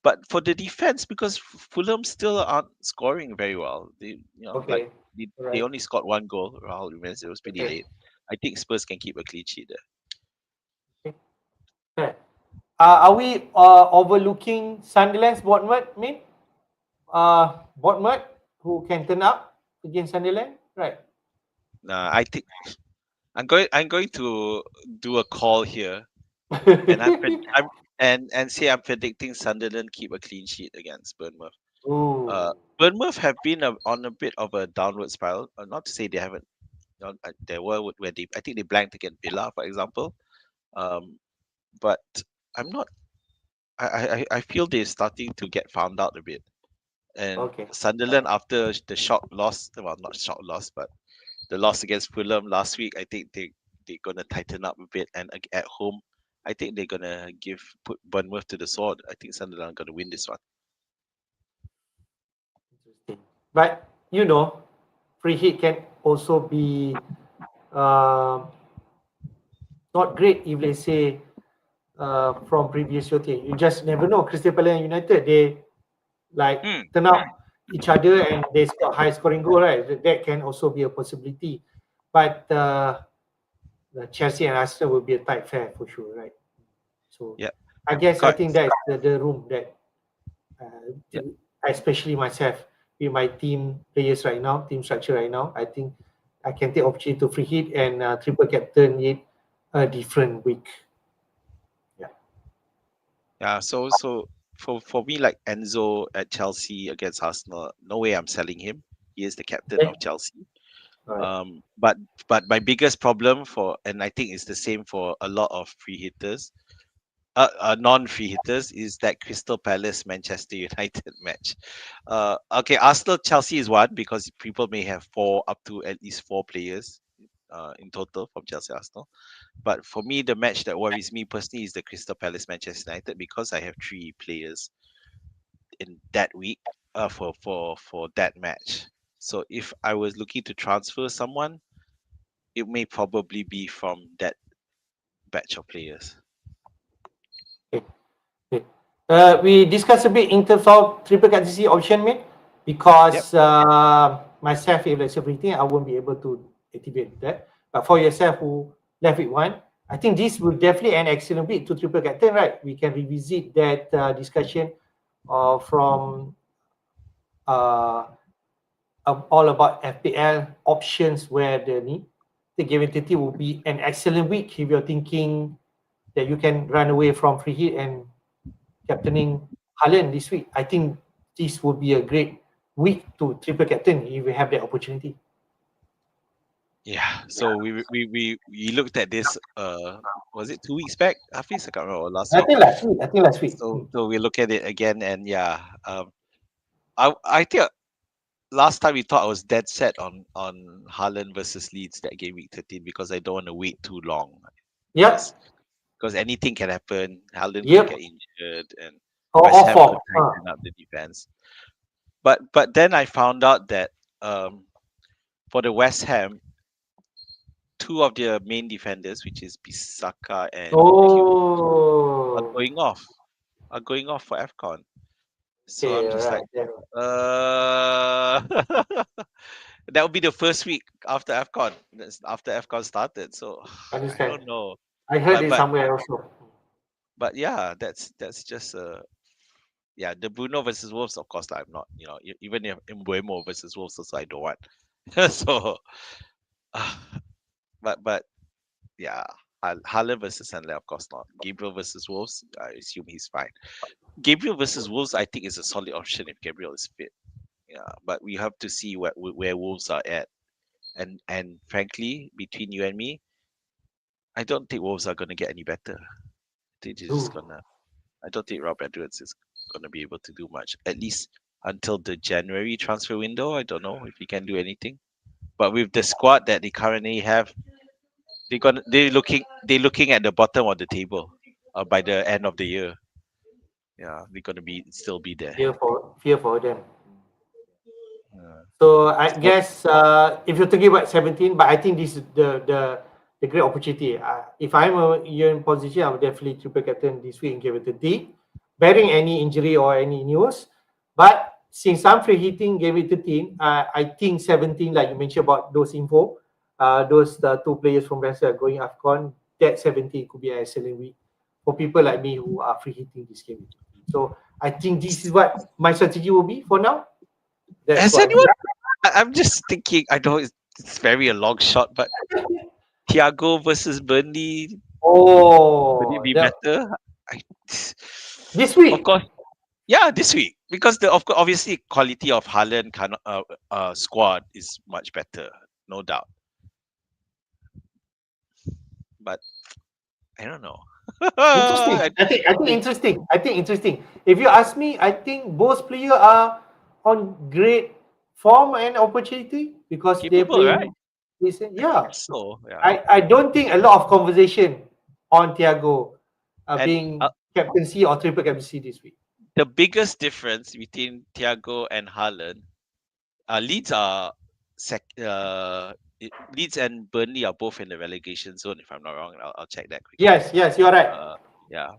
But for the defense, because Fulham still aren't scoring very well. Like Okay, they right. only scored one goal. Rahul Jimenez, it was pretty Okay. late. I think Spurs can keep a clean sheet there. Okay. Right. Are we overlooking Sunderland's Bournemouth? Bournemouth who can turn up against Sunderland, right? Nah, I think I'm going to do a call here, and I'm and say I'm predicting Sunderland keep a clean sheet against Bournemouth. Uh, Ooh. Bournemouth have been on a bit of a downward spiral. Not to say they haven't. There were where I think they blanked against Villa, for example. Um, but I'm not. I feel they're starting to get found out a bit. And Okay. Sunderland, after the shock loss, well, not shock loss, but the loss against Fulham last week, I think they're gonna tighten up a bit. And at home, I think they're gonna put Bournemouth to the sword. I think Sunderland are gonna win this one. Interesting. But free hit can also be uh, not great if let's say from previous rotation. You just never know. Crystal Palace and United, they like Hmm. turn out each other and they score high scoring goal, right? That can also be a possibility. But the Chelsea and Arsenal will be a tight fair for sure, right? So Yeah. I Correct. think that's the room that Yeah. especially myself with my team players right now, team structure right now, I think I can take opportunity to free hit and triple captain it a different week. Yeah. Yeah. So for me, like Enzo at Chelsea against Arsenal, no way I'm selling him. He is the captain Okay. of Chelsea. All right. But my biggest problem and I think it's the same for a lot of free hitters, non-free hitters, is that Crystal Palace Manchester United match. Okay, Arsenal Chelsea is one, because people may have up to at least four players in total from Chelsea Arsenal. But for me, the match that worries me personally is the Crystal Palace Manchester United, because I have three players in that week for that match. So if I was looking to transfer someone, it may probably be from that batch of players. Okay. Okay. We discussed a bit in terms of triple captaincy option, mate, Yep. because myself, if let's say everything, I won't be able to activate that. But for yourself who left with one, I think this will definitely an excellent week to triple captain, right? We can revisit that discussion from uh, all about FPL options where the need. The guarantee will be an excellent week if you're thinking that you can run away from free hit and captaining Haaland this week. I think this would be a great week to triple captain if we have that opportunity. Yeah. So we looked at this. Was it 2 weeks back? Hafiz, I can't remember. Or last I week. think last week. I think last week. So we look at it again, and yeah. I think last time we thought I was dead set on Haaland versus Leeds that game week 13 because I don't want to wait too long. Yep. Because anything can happen. Haaland could Yep. get injured, and Or West Ham off. could tighten up the defense. But then I found out that for the West Ham, two of their main defenders, which is Bisaka and Hugh, Oh. are going off for AFCON. So Okay, I'm just like, right. that would be the first week after AFCON. That's after AFCON started. So I Understand. don't know. I heard it But somewhere also. but yeah, that's just yeah, the Bruno versus Wolves, of course, I'm not, even if Mbuemo versus Wolves also I don't want. So but yeah, Haaland versus Sunderland, of course not. Gabriel versus Wolves, I assume he's fine. Gabriel versus Wolves, I think is a solid option if Gabriel is fit. Yeah, but we have to see where Wolves are at. And frankly, between you and me, I don't think Wolves are gonna get any better. I think they're just gonna. I don't think Rob Edwards is gonna be able to do much, at least until the January transfer window. I don't know if he can do anything. But with the squad that they currently have, they're looking at the bottom of the table by the end of the year. Yeah, they're gonna still be there. Fear for them. Yeah. So I guess if you're thinking about 17, but I think this is the great opportunity. If I'm in position, I would definitely triple captain this week in game 30, barring any injury or any news. But since I'm free hitting game 13, I think 17, like you mentioned about those info, those two players from Brazil are going AFCON, that 17 could be an excellent week for people like me who are free hitting this game. So I think this is what my strategy will be for now. That's Has what anyone? I'm just thinking. I know it's very a long shot, but Thiago versus Burnley, would it be better? This week. Of course, yeah, this week because obviously quality of Haaland squad is much better, no doubt. But I don't know. Interesting. I think interesting. If you ask me, I think both players are on great form and opportunity because they're Capable, playing. right? Yeah. So yeah. I don't think a lot of conversation on Thiago And being captaincy or triple captaincy this week. the biggest difference between Thiago and Haaland, Leeds are Leeds and Burnley are both in the relegation zone. If I'm not wrong, I'll check that quickly. Yes, you're right. Yeah.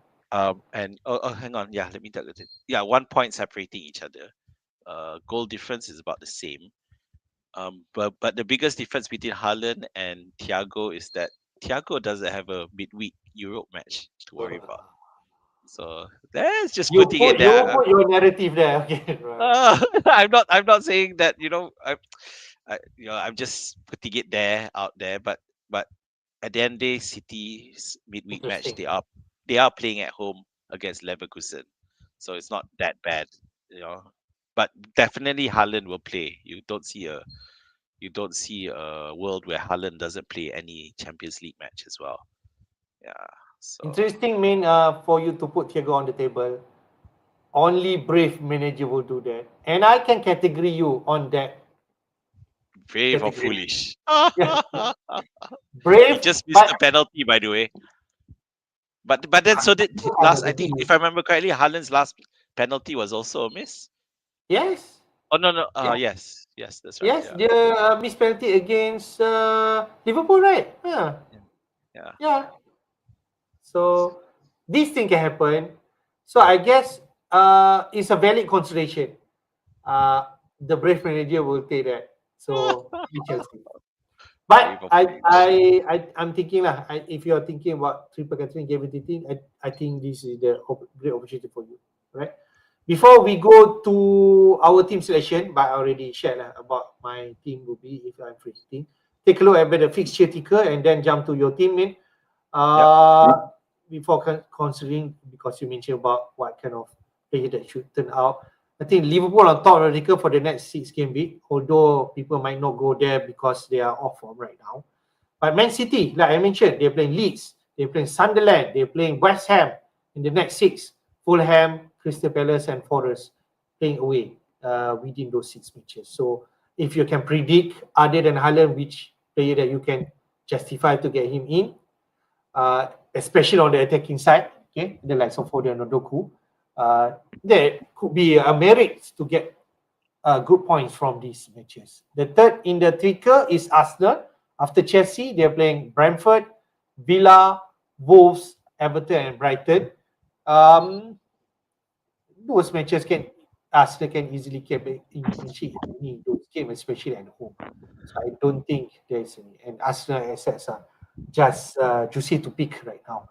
And hang on. Yeah, let me tell you. Yeah, 1 point separating each other. Goal difference is about the same. But the biggest difference between Haaland and Thiago is that Thiago doesn't have a midweek Europe match to worry about. So that's just putting it there. You put your narrative there. Okay, right. I'm not saying that I'm just putting it out there. But at the end of the day, City's midweek match they are playing at home against Leverkusen, so it's not that bad, But definitely Haaland will play. You don't see a world where Haaland doesn't play any Champions League match as well. Yeah. So Interesting, for you to put Thiago on the table. Only brave manager will do that, and I can category you on that. brave or foolish? Yeah. Brave. He just missed the penalty, by the way. But then so did last. I think if I remember correctly, Haaland's last penalty was also a miss. Yes. Oh no. Yeah. Yes, that's right. Yes, the missed penalty against Liverpool, right? Yeah. Yeah. So this thing can happen. So I guess it's a valid consideration. The brave manager will take that. So we shall see. But I'm thinking if you're thinking about triple captain game thing, I think this is the great opportunity for you, right? Before we go to our team selection, but I already shared about my team will be if I'm free team. Take a look at the fixture ticker and then jump to your team, man. Before considering, because you mentioned about what kind of player that should turn out. I think Liverpool on top of the ticker for the next 6 game week, although people might not go there because they are off form right now. But Man City, like I mentioned, they're playing Leeds, they're playing Sunderland, they're playing West Ham in the next 6. Fulham, Crystal Palace, and Forest playing away within those 6 matches. So if you can predict, other than Haaland, which player that you can justify to get him in, especially on the attacking side, okay, the likes of Foden or Doku, there could be a merit to get good points from these matches. The third in the ticker is Arsenal. After Chelsea, they're playing Brentford, Villa, Wolves, Everton, and Brighton. Those matches Arsenal can easily keep in sheet in those games, especially at home. So I don't think there's any. And Arsenal assets are just juicy to pick right now.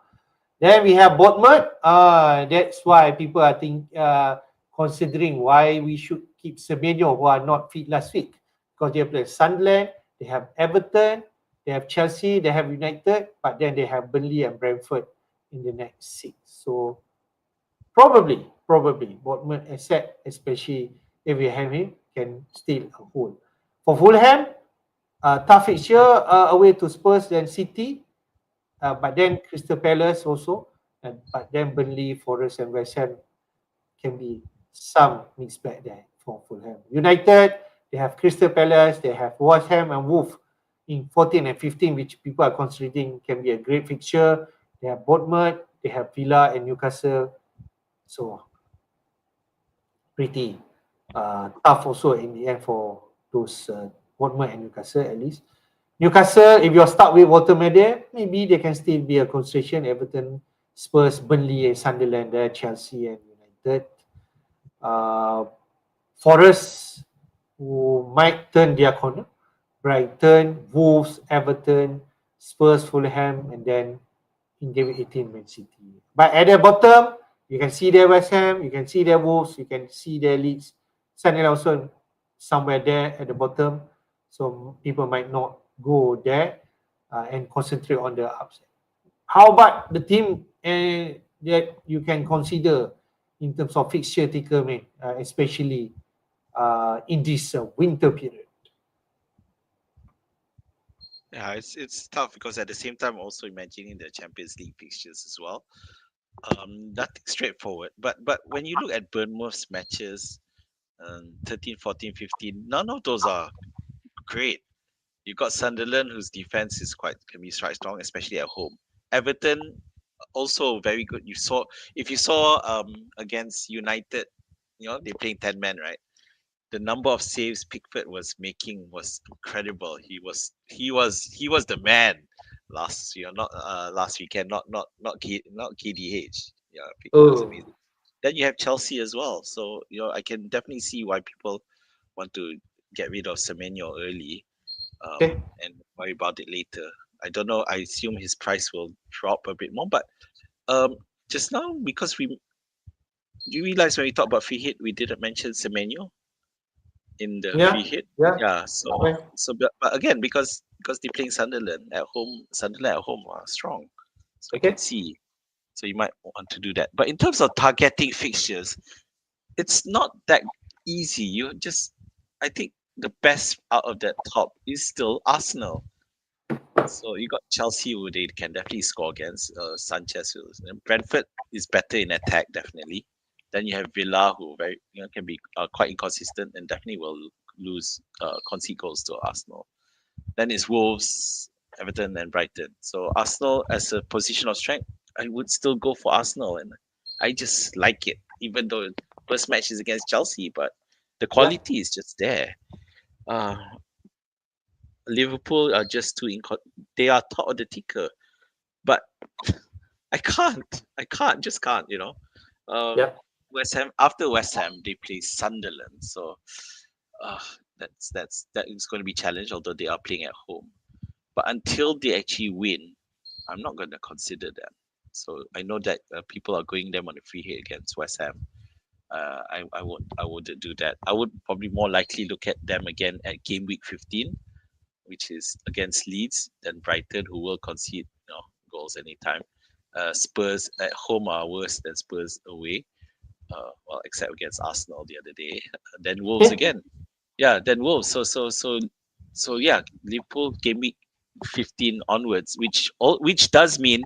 Then we have Bournemouth. That's why people are considering why we should keep Semenyo, who are not fit last week, because they play Sunderland, they have Everton, they have Chelsea, they have United, but then they have Burnley and Brentford in the next 6. So probably Bournemouth asset, especially if we have him, can still hold. For Fulham, tough fixture away to Spurs and City. But then Crystal Palace also, but then Burnley, Forest, and West Ham can be some mixed bag there for Fulham. United, they have Crystal Palace, they have West Ham and Wolf in 14 and 15, which people are considering can be a great fixture. They have Bournemouth, they have Villa and Newcastle. So pretty tough also in the end for those Bournemouth and Newcastle at least. Newcastle, if you're stuck with Watermedia, maybe they can still be a consideration. Everton, Spurs, Burnley, and Sunderland, Chelsea, and United. Forest, who might turn their corner. Brighton, Wolves, Everton, Spurs, Fulham, and then in game 18, Man City. But at the bottom, you can see their West Ham, you can see their Wolves, you can see their Leeds. Sunderland also somewhere there at the bottom. So people might not go there and concentrate on the upside. How about the team that you can consider in terms of fixture ticker, man, especially in this winter period? Yeah, it's tough because at the same time also imagining the Champions League fixtures as well. Nothing straightforward. But when you look at Bournemouth's matches, 13, 14, 15, none of those are great. You got Sunderland, whose defense can be quite strong, especially at home. Everton also very good. If you saw against United, they're playing 10 men, right? The number of saves Pickford was making was incredible. He was the man last weekend, not KDH. Yeah, Pickford was amazing. Then you have Chelsea as well. So I can definitely see why people want to get rid of Semenyo early, and worry about it later. I don't know. I assume his price will drop a bit more, but just now because you realize when we talk about free hit, we didn't mention Semenyo in the free hit. Yeah. But again, because they're playing Sunderland at home, are strong. So I can see. So you might want to do that. But in terms of targeting fixtures, it's not that easy. I think the best out of that top is still Arsenal. So you got Chelsea, who they can definitely score against. Sanchez, and Brentford is better in attack, definitely. Then you have Villa, who can be quite inconsistent and definitely will concede goals to Arsenal. Then it's Wolves, Everton, and Brighton. So Arsenal, as a position of strength, I would still go for Arsenal, and I just like it, even though first match is against Chelsea, but the quality is just there. Liverpool are just they are top of the ticker, but I just can't. West Ham, after West Ham they play Sunderland, so that is going to be challenged, although they are playing at home. But until they actually win, I'm not going to consider them. So I know that people are going them on a free hit against West Ham. I wouldn't do that. I would probably more likely look at them again at game week 15, which is against Leeds, then Brighton, who will concede goals anytime. Spurs at home are worse than Spurs away. Well, except against Arsenal the other day. Then Wolves again. Yeah, then Wolves. So yeah, Liverpool game week 15 onwards, which does mean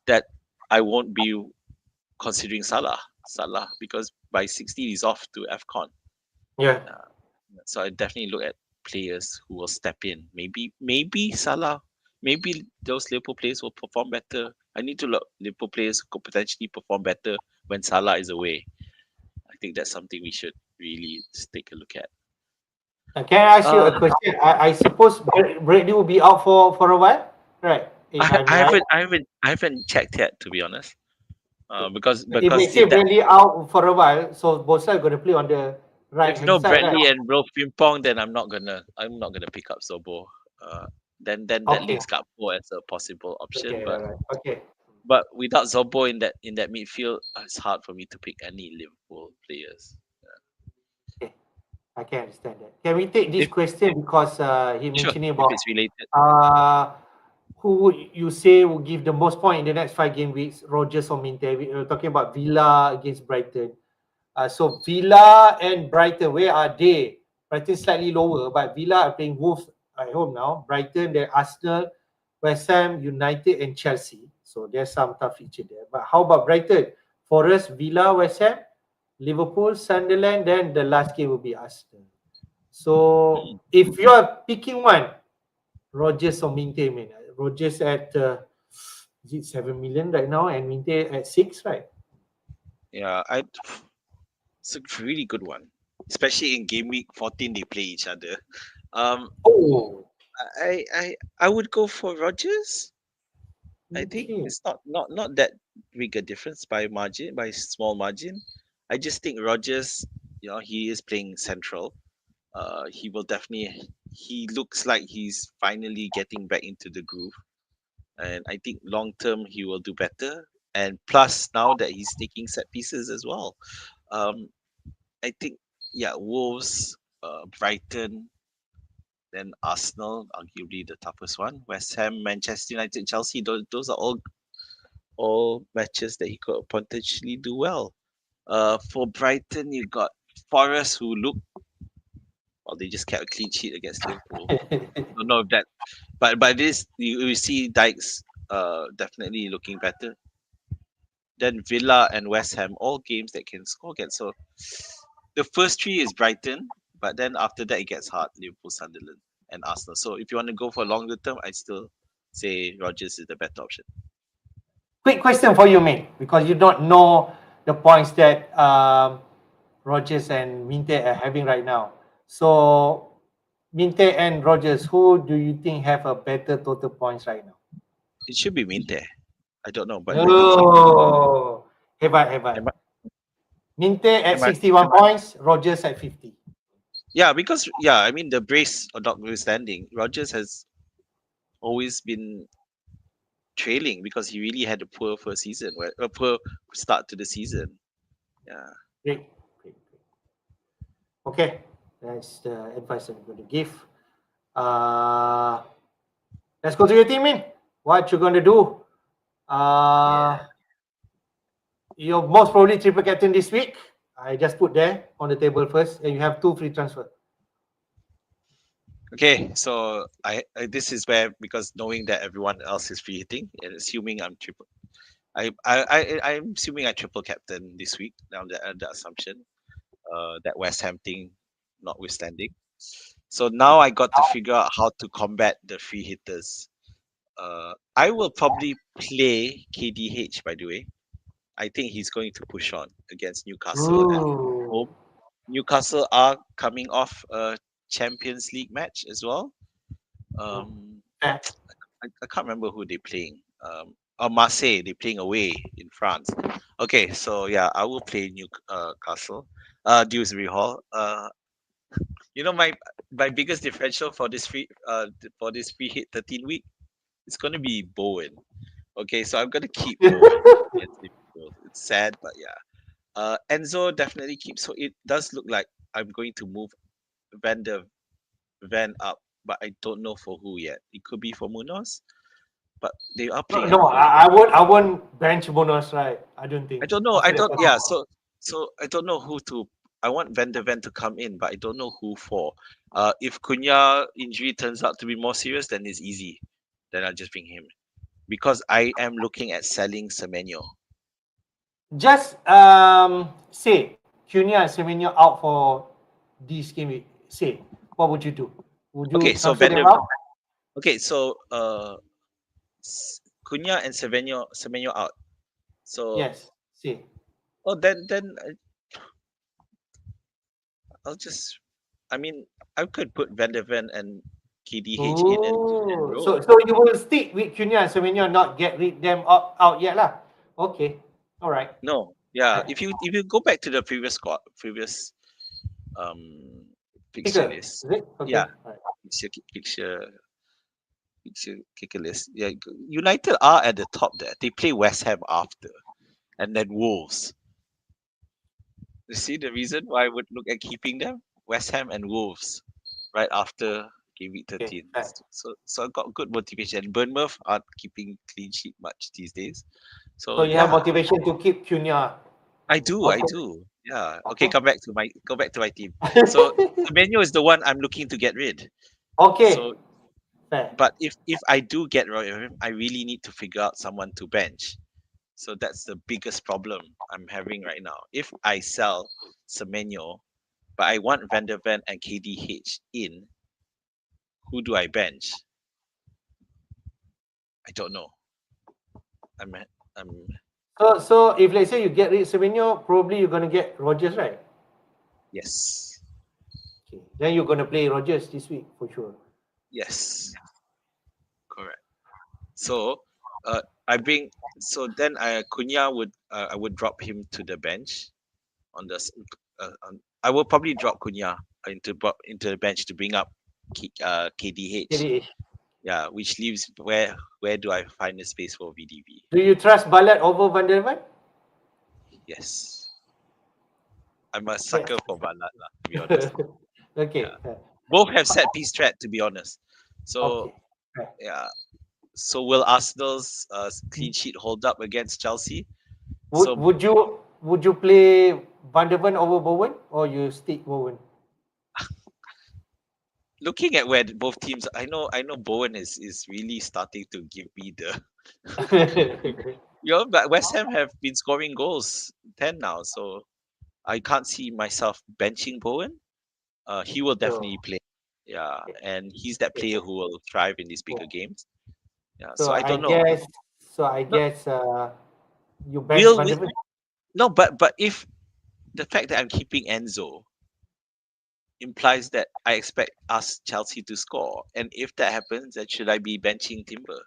that I won't be considering Salah because by 16 he's off to AFCON. Yeah. So I definitely look at players who will step in. Maybe Salah, maybe those Liverpool players will perform better. I need to look Liverpool players who could potentially perform better when Salah is away. I think that's something we should really just take a look at. Can I ask you Uh, a question? I suppose Brady will be out for a while, right? If I'm I right. haven't checked yet, to be honest. Because If they say if that Brady out for a while, so both are going to play on the right if hand no side, right? Bradley and Bro Pimpong, then I'm not gonna pick up Sobo. Then that Okay. leaves Gakpo as a possible option, Okay. but All right. Okay. without Zobo in that midfield, it's hard for me to pick any Liverpool players. Okay. I can understand that. Can we take this If question because he Sure, mentioning if about it's related, who would you say will give the most point in the next 5 game weeks? Rogers or Minte? We're talking about Villa against Brighton. So Villa and Brighton, where are they? Brighton slightly lower, but Villa are playing Wolves at home now. Brighton, then Arsenal, West Ham, United, and Chelsea. So there's some tough feature there. But how about Brighton? Forest, Villa, West Ham, Liverpool, Sunderland, then the last game will be Arsenal. So if you're picking one, Rogers or Minte, man. Rogers at is it 7 million right now, and Minte at 6, right? yeah, it's a really good one, especially in game week 14 they play each other. Um, Oh, I would go for Rogers. I think okay. it's not that big a difference by small margin. I just think Rogers, he is playing central. He will definitely. He looks like he's finally getting back into the groove, and I think long term he will do better. And plus, now that he's taking set pieces as well, um, I think yeah, Wolves, Brighton, then Arsenal, arguably the toughest one. West Ham, Manchester United, Chelsea. Those are all matches that he could potentially do well. For Brighton, you got Forest, who look well. They just kept a clean sheet against Liverpool. Don't know if that, but by this you see Dykes definitely looking better. Then Villa and West Ham, all games that can score against. So the first three is Brighton, but then after that it gets hard. Liverpool, Sunderland, and Arsenal. So if you want to go for longer term, I still say Rodgers is the better option. Quick question for you, mate, because you don't know the points that Rogers and Minte are having right now. So, Minte and Rogers, who do you think have a better total points right now? It should be Minte. I don't know, but I think it should be. No, have I? Am I, Minte at am I 61 points, Rogers at 50. Yeah, because I mean the brace or notwithstanding, Rogers has always been trailing because he really had a poor first season, a poor start to the season. Yeah, Great. Okay, that's the advice I'm going to give. Uh, let's go to your team, man. What you going to do? Uh, You're most probably triple captain this week. I just put there on the table first, and you have 2 free transfer. Okay, so this is where, because knowing that everyone else is free hitting and assuming I'm triple, I'm assuming I triple captain this week. Now the assumption, that West Ham thing notwithstanding. So now I got to figure out how to combat the free hitters. I will probably play KDH, by the way. I think he's going to push on against Newcastle at Ooh. home. Newcastle are coming off a Champions League match as well. Um, Eh, I can't remember who they're playing. Marseille, they're playing away in France. Okay, so yeah, I will play Newcastle. Dewsbury Hall. My biggest differential for this free hit 13 week, it's gonna be Bowen. Okay, so I'm gonna keep Bowen against Liverpool. It's sad, but yeah. Enzo definitely keeps. So it does look like I'm going to move Van up, but I don't know for who yet. It could be for Munoz, but they are playing at no, home. I won't bench bonus, right? I don't I think don't know. I after that. don't. Yeah. So So I don't know who to. I want Van der Ven to come in, but I don't know who for. If Cunha injury turns out to be more serious, then it's easy. Then I'll just bring him because I am looking at selling Semenyo. Just say Cunha and Semenyo out for this game week. Say, what would you do? Would you Okay, so transfer Van them der. out? Okay, so Cunha and Semenyo out. So Yes. Say. then I'll just. I mean, I could put Van der Ven and KDH in and Oh, so roll. so you will stick with Cunha and Semenyo, not get rid them out yet lah. Okay, all right. No, yeah. If you go back to the previous um fixture Kicker, list, is it? yeah, Okay, all right. fixture kicker list. Yeah, United are at the top there. They play West Ham after, and then Wolves. You see the reason why I would look at keeping them? West Ham and Wolves right after game week Okay, 13. fair. So I got good motivation. Bournemouth aren't keeping clean sheet much these days. So So you have yeah, motivation to keep Cunha. I Okay, do. Yeah. Okay, okay. go back to my team. So the menu is the one I'm looking to get rid. Okay, So fair. but if I do get rid of him, I really need to figure out someone to bench. So that's the biggest problem I'm having right now. If I sell Semenyo, but I want Van der Ven and KDH in, who do I bench? I don't know. I'm I'm So if let's say you get rid of Semenyo, probably you're gonna get Rogers, right? yes. Okay, then you're gonna play Rogers this week for sure. Yes. Correct. So I bring so then Cunha I would drop him to the bench on I will probably drop Cunha into the bench to bring up KDH. KDH. Yeah, which leaves where do I find the space for VDV? Do you trust Ballard over Van der Ven? Yes, I'm a Yes. sucker for Balat lah, to be honest. Okay, Yeah, fair. both have set piece threat to be honest. So Okay, fair. yeah, so will Arsenal's clean sheet hold up against Chelsea? Would So would you would you play Van der Ven over Bowen or you stick Bowen? looking at where both teams, I know Bowen is really starting to give me the but West Ham have been scoring goals 10 now, so I can't see myself benching Bowen. He will so, definitely play. Yeah, and he's that player who will thrive in these bigger games. Yeah, so so I I don't know. guess so I No, guess you bench will Van we? der Ven. No, but if the fact that I'm keeping Enzo implies that I expect us Chelsea to score, and if that happens, then should I be benching Timber?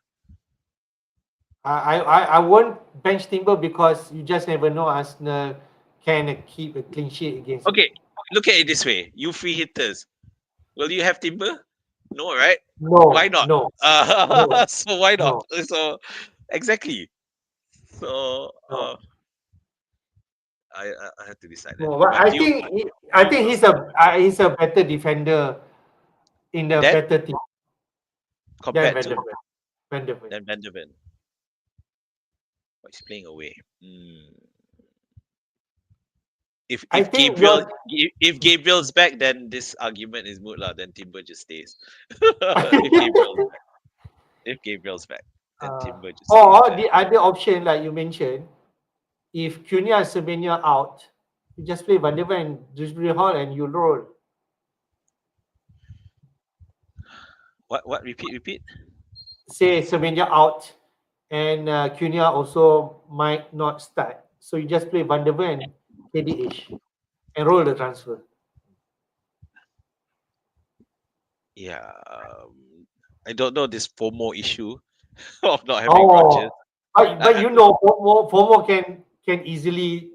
I won't bench Timber because you just never know Arsenal can keep a clean sheet against it. Okay, look at it this way: you free hitters, will you have Timber? No, right? Why No, not? no, no, So why not? no, So exactly. So no. I have to decide that. No, but But I you think he's a better defender in the then better team than compared Van der to Ven. Van der Ven. then Van de Ven, but he's playing away. If I if think Gabriel your if Gabriel's back, then this argument is moot lah. Then Timber just stays. If Gabriel's back, then Timber just stays or there. the other option like you mentioned, if Cunha and Semenyo out, you just play Van der Ven, Dewsbury Hall, and you roll. What? Repeat. Say Semenyo out, and Cunha also might not start. So you just play Van der Ven, KDH, and roll the transfer. Yeah. I don't know this FOMO issue of not having Oh, Rogers. but you know, FOMO can easily.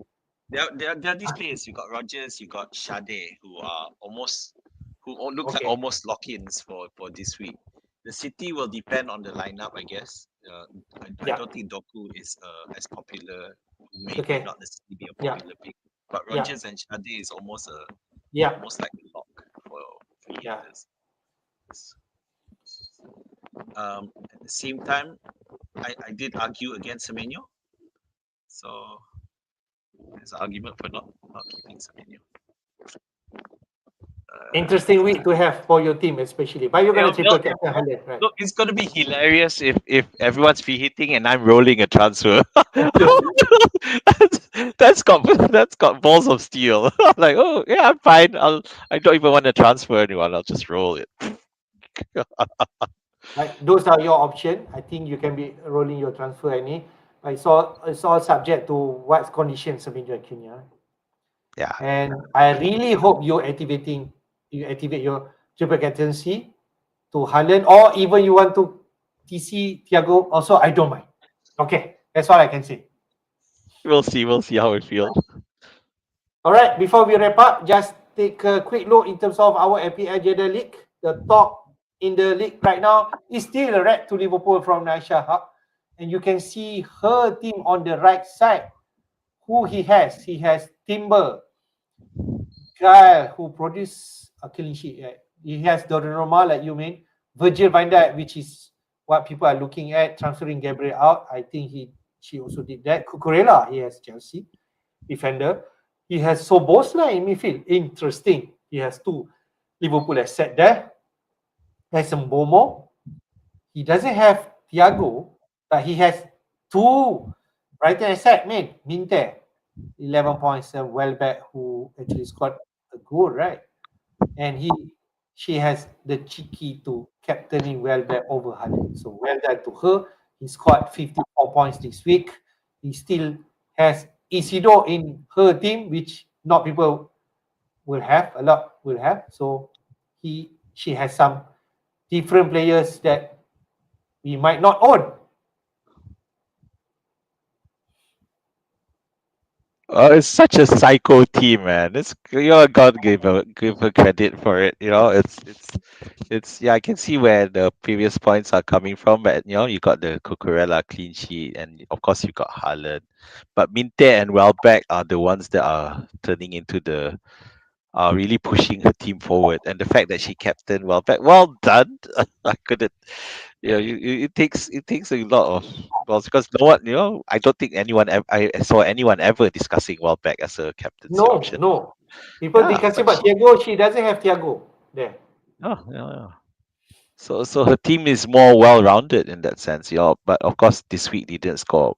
There are these players. You got Rogers, you got Sade, who all look like Okay, almost lock-ins for this week. The City will depend on the lineup, I guess. I yeah, don't think Doku is as popular. May okay, not necessarily be a yeah, popular pick, but yeah, Rogers and Sade is yeah, almost like a lock for free yeah. hitters. At the same time, I did argue against Semenyo, so his argument for not keeping Savinho. Interesting week to have for your team, especially. But you're gonna triple It'll, captain Haaland, right? look, it's gonna be hilarious if everyone's free hitting and I'm rolling a transfer. that's got balls of steel. I'm like, oh yeah, I'm fine. I don't even want to transfer anyone. I'll just roll it. Right, those are your option. I think you can be rolling your transfer any. It's all subject to what conditions have been Cunha. Yeah. And I really hope you activate your triple captaincy to Haaland, or even you want to TC Thiago. Also, I don't mind. Okay, that's all I can say. We'll see. We'll see how it feels. All right, before we wrap up, just take a quick look in terms of our FPL Jedi League. The top in the league right now is still red to Liverpool from Naisha Hub. And you can see her team on the right side. Who he has? He has Timber, Kyle, who produced a clean sheet. Right? He has Donnarumma, like you mean, Virgil van Dijk, which is what people are looking at, transferring Gabriel out. I think she also did that. Cucurella, he has Chelsea defender. He has Sobosla in midfield. Interesting. He has two Liverpool asset there. He has Mbomo. He doesn't have Thiago, but he has two Brighton asset, man. Minte, 11 points, and Welbeck, who actually scored a goal, right? And she has the cheeky to captaining Welbeck over Haaland. So well done to her. He scored 54 points this week. He still has Isidore in her team, which not people will have, a lot will have. So she has some different players that we might not own. It's such a psycho team, man. You gotta give her credit for it. It's yeah. I can see where the previous points are coming from, but you got the Cucurella clean sheet, and of course you got Haaland, but Minte and Welbeck are the ones that are turning into the are really pushing her team forward. And the fact that she captained Welbeck, well done. I couldn't. It takes a lot of balls because no one, I don't think I saw anyone ever discussing Welbeck as a captaincy option. No. People Yeah, discussing but about Thiago, she doesn't have Thiago there. oh, yeah. So her team is more well-rounded in that sense, But of course, this week they didn't score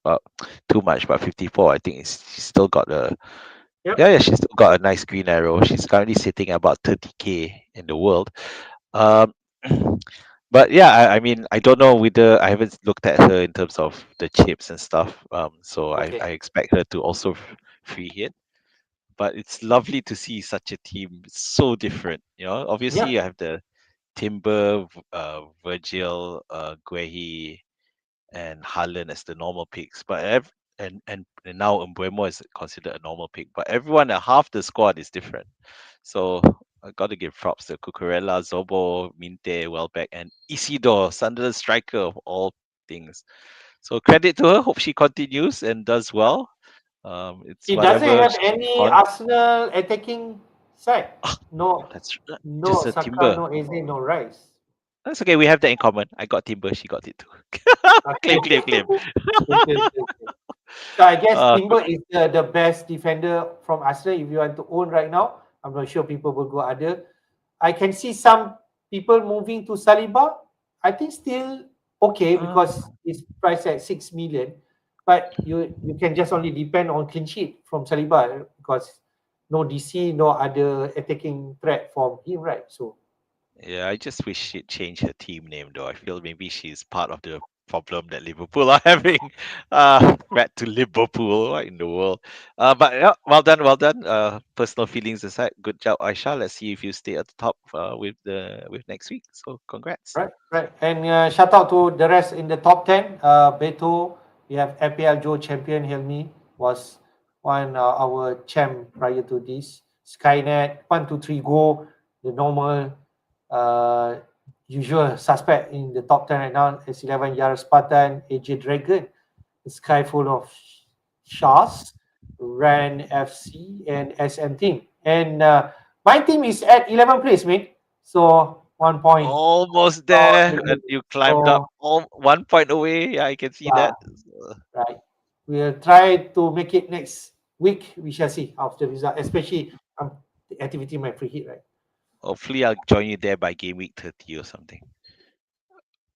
too much, but 54. I think she's still got a Yep. yeah, she's still got a nice green arrow. She's currently sitting at about 30K in the world. Um, but yeah, I mean, I don't know whether I haven't looked at her in terms of the chips and stuff. So Okay. I expect her to also free hit. But it's lovely to see such a team so different. Obviously Yeah. you have the Timber, Virgil, Guehi, and Haaland as the normal picks. But and now Mbeumo is considered a normal pick. But everyone at half the squad is different. So I got to give props to Cucurella, Zobo, Minte, Welbeck, and Isidore, Sunderland striker of all things. So credit to her. Hope she continues and does well. It's He doesn't whatever have she's any on. Arsenal attacking side. No, That's no just a Saka, Timber. no Eze, no Rice. That's okay. We have that in common. I got Timber. She got it too. Okay. Claim. Okay. So I guess Uh, Timber is the best defender from Arsenal if you want to own right now. I'm not sure people will go other. I can see some people moving to Saliba. I think still okay because it's priced at 6 million. But you can just only depend on clean sheet from Saliba because no DC, no other attacking threat from him, right? So Yeah, I just wish she'd change her team name though. I feel maybe she's part of the problem that Liverpool are having. Rat to Liverpool, what in the world? But yeah, well done, well done. Personal feelings aside, good job, Aisha. Let's see if you stay at the top with next week. So congrats. right. And shout out to the rest in the top 10. Beto, we have FPL Joe champion Hilmi was one our champ prior to this. Skynet, 1, 2, 3 go, the normal uh, usual suspect in the top 10 right now. S11 Yara Spartan, AJ Dragon, the sky full of Shas, Ran FC, and SM team. And my team is at 11th place, mate. So 1 point. Almost there, and you climbed up So, all 1 point away. Yeah, I can see yeah, that. right. We'll try to make it next week we shall see after the result, especially the activity my free hit, right? Hopefully, I'll join you there by game week 30 or something.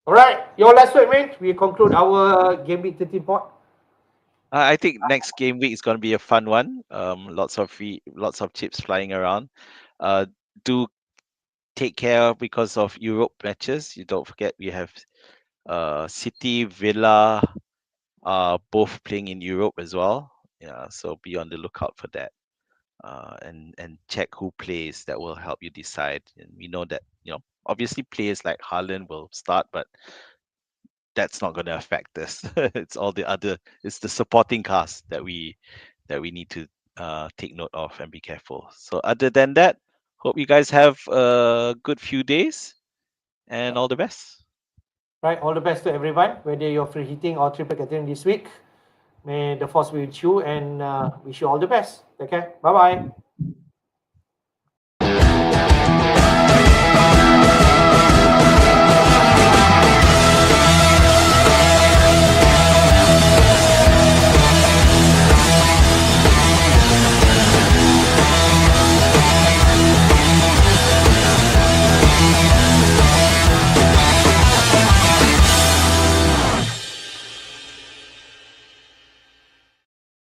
All right, your last word, man. We conclude our game week 13 pod. I think next game week is going to be a fun one. Lots of chips flying around. Do take care because of Europe matches. You don't forget we have City, Villa, both playing in Europe as well. Yeah, so be on the lookout for that. And check who plays. That will help you decide. And we know that obviously players like Haaland will start, but that's not going to affect us. It's the supporting cast that we need to take note of and be careful. So other than that, hope you guys have a good few days and all the best. Right, all the best to everyone, whether you're free hitting or triple captain this week. May the force be with you and wish you all the best. Take care. Bye bye.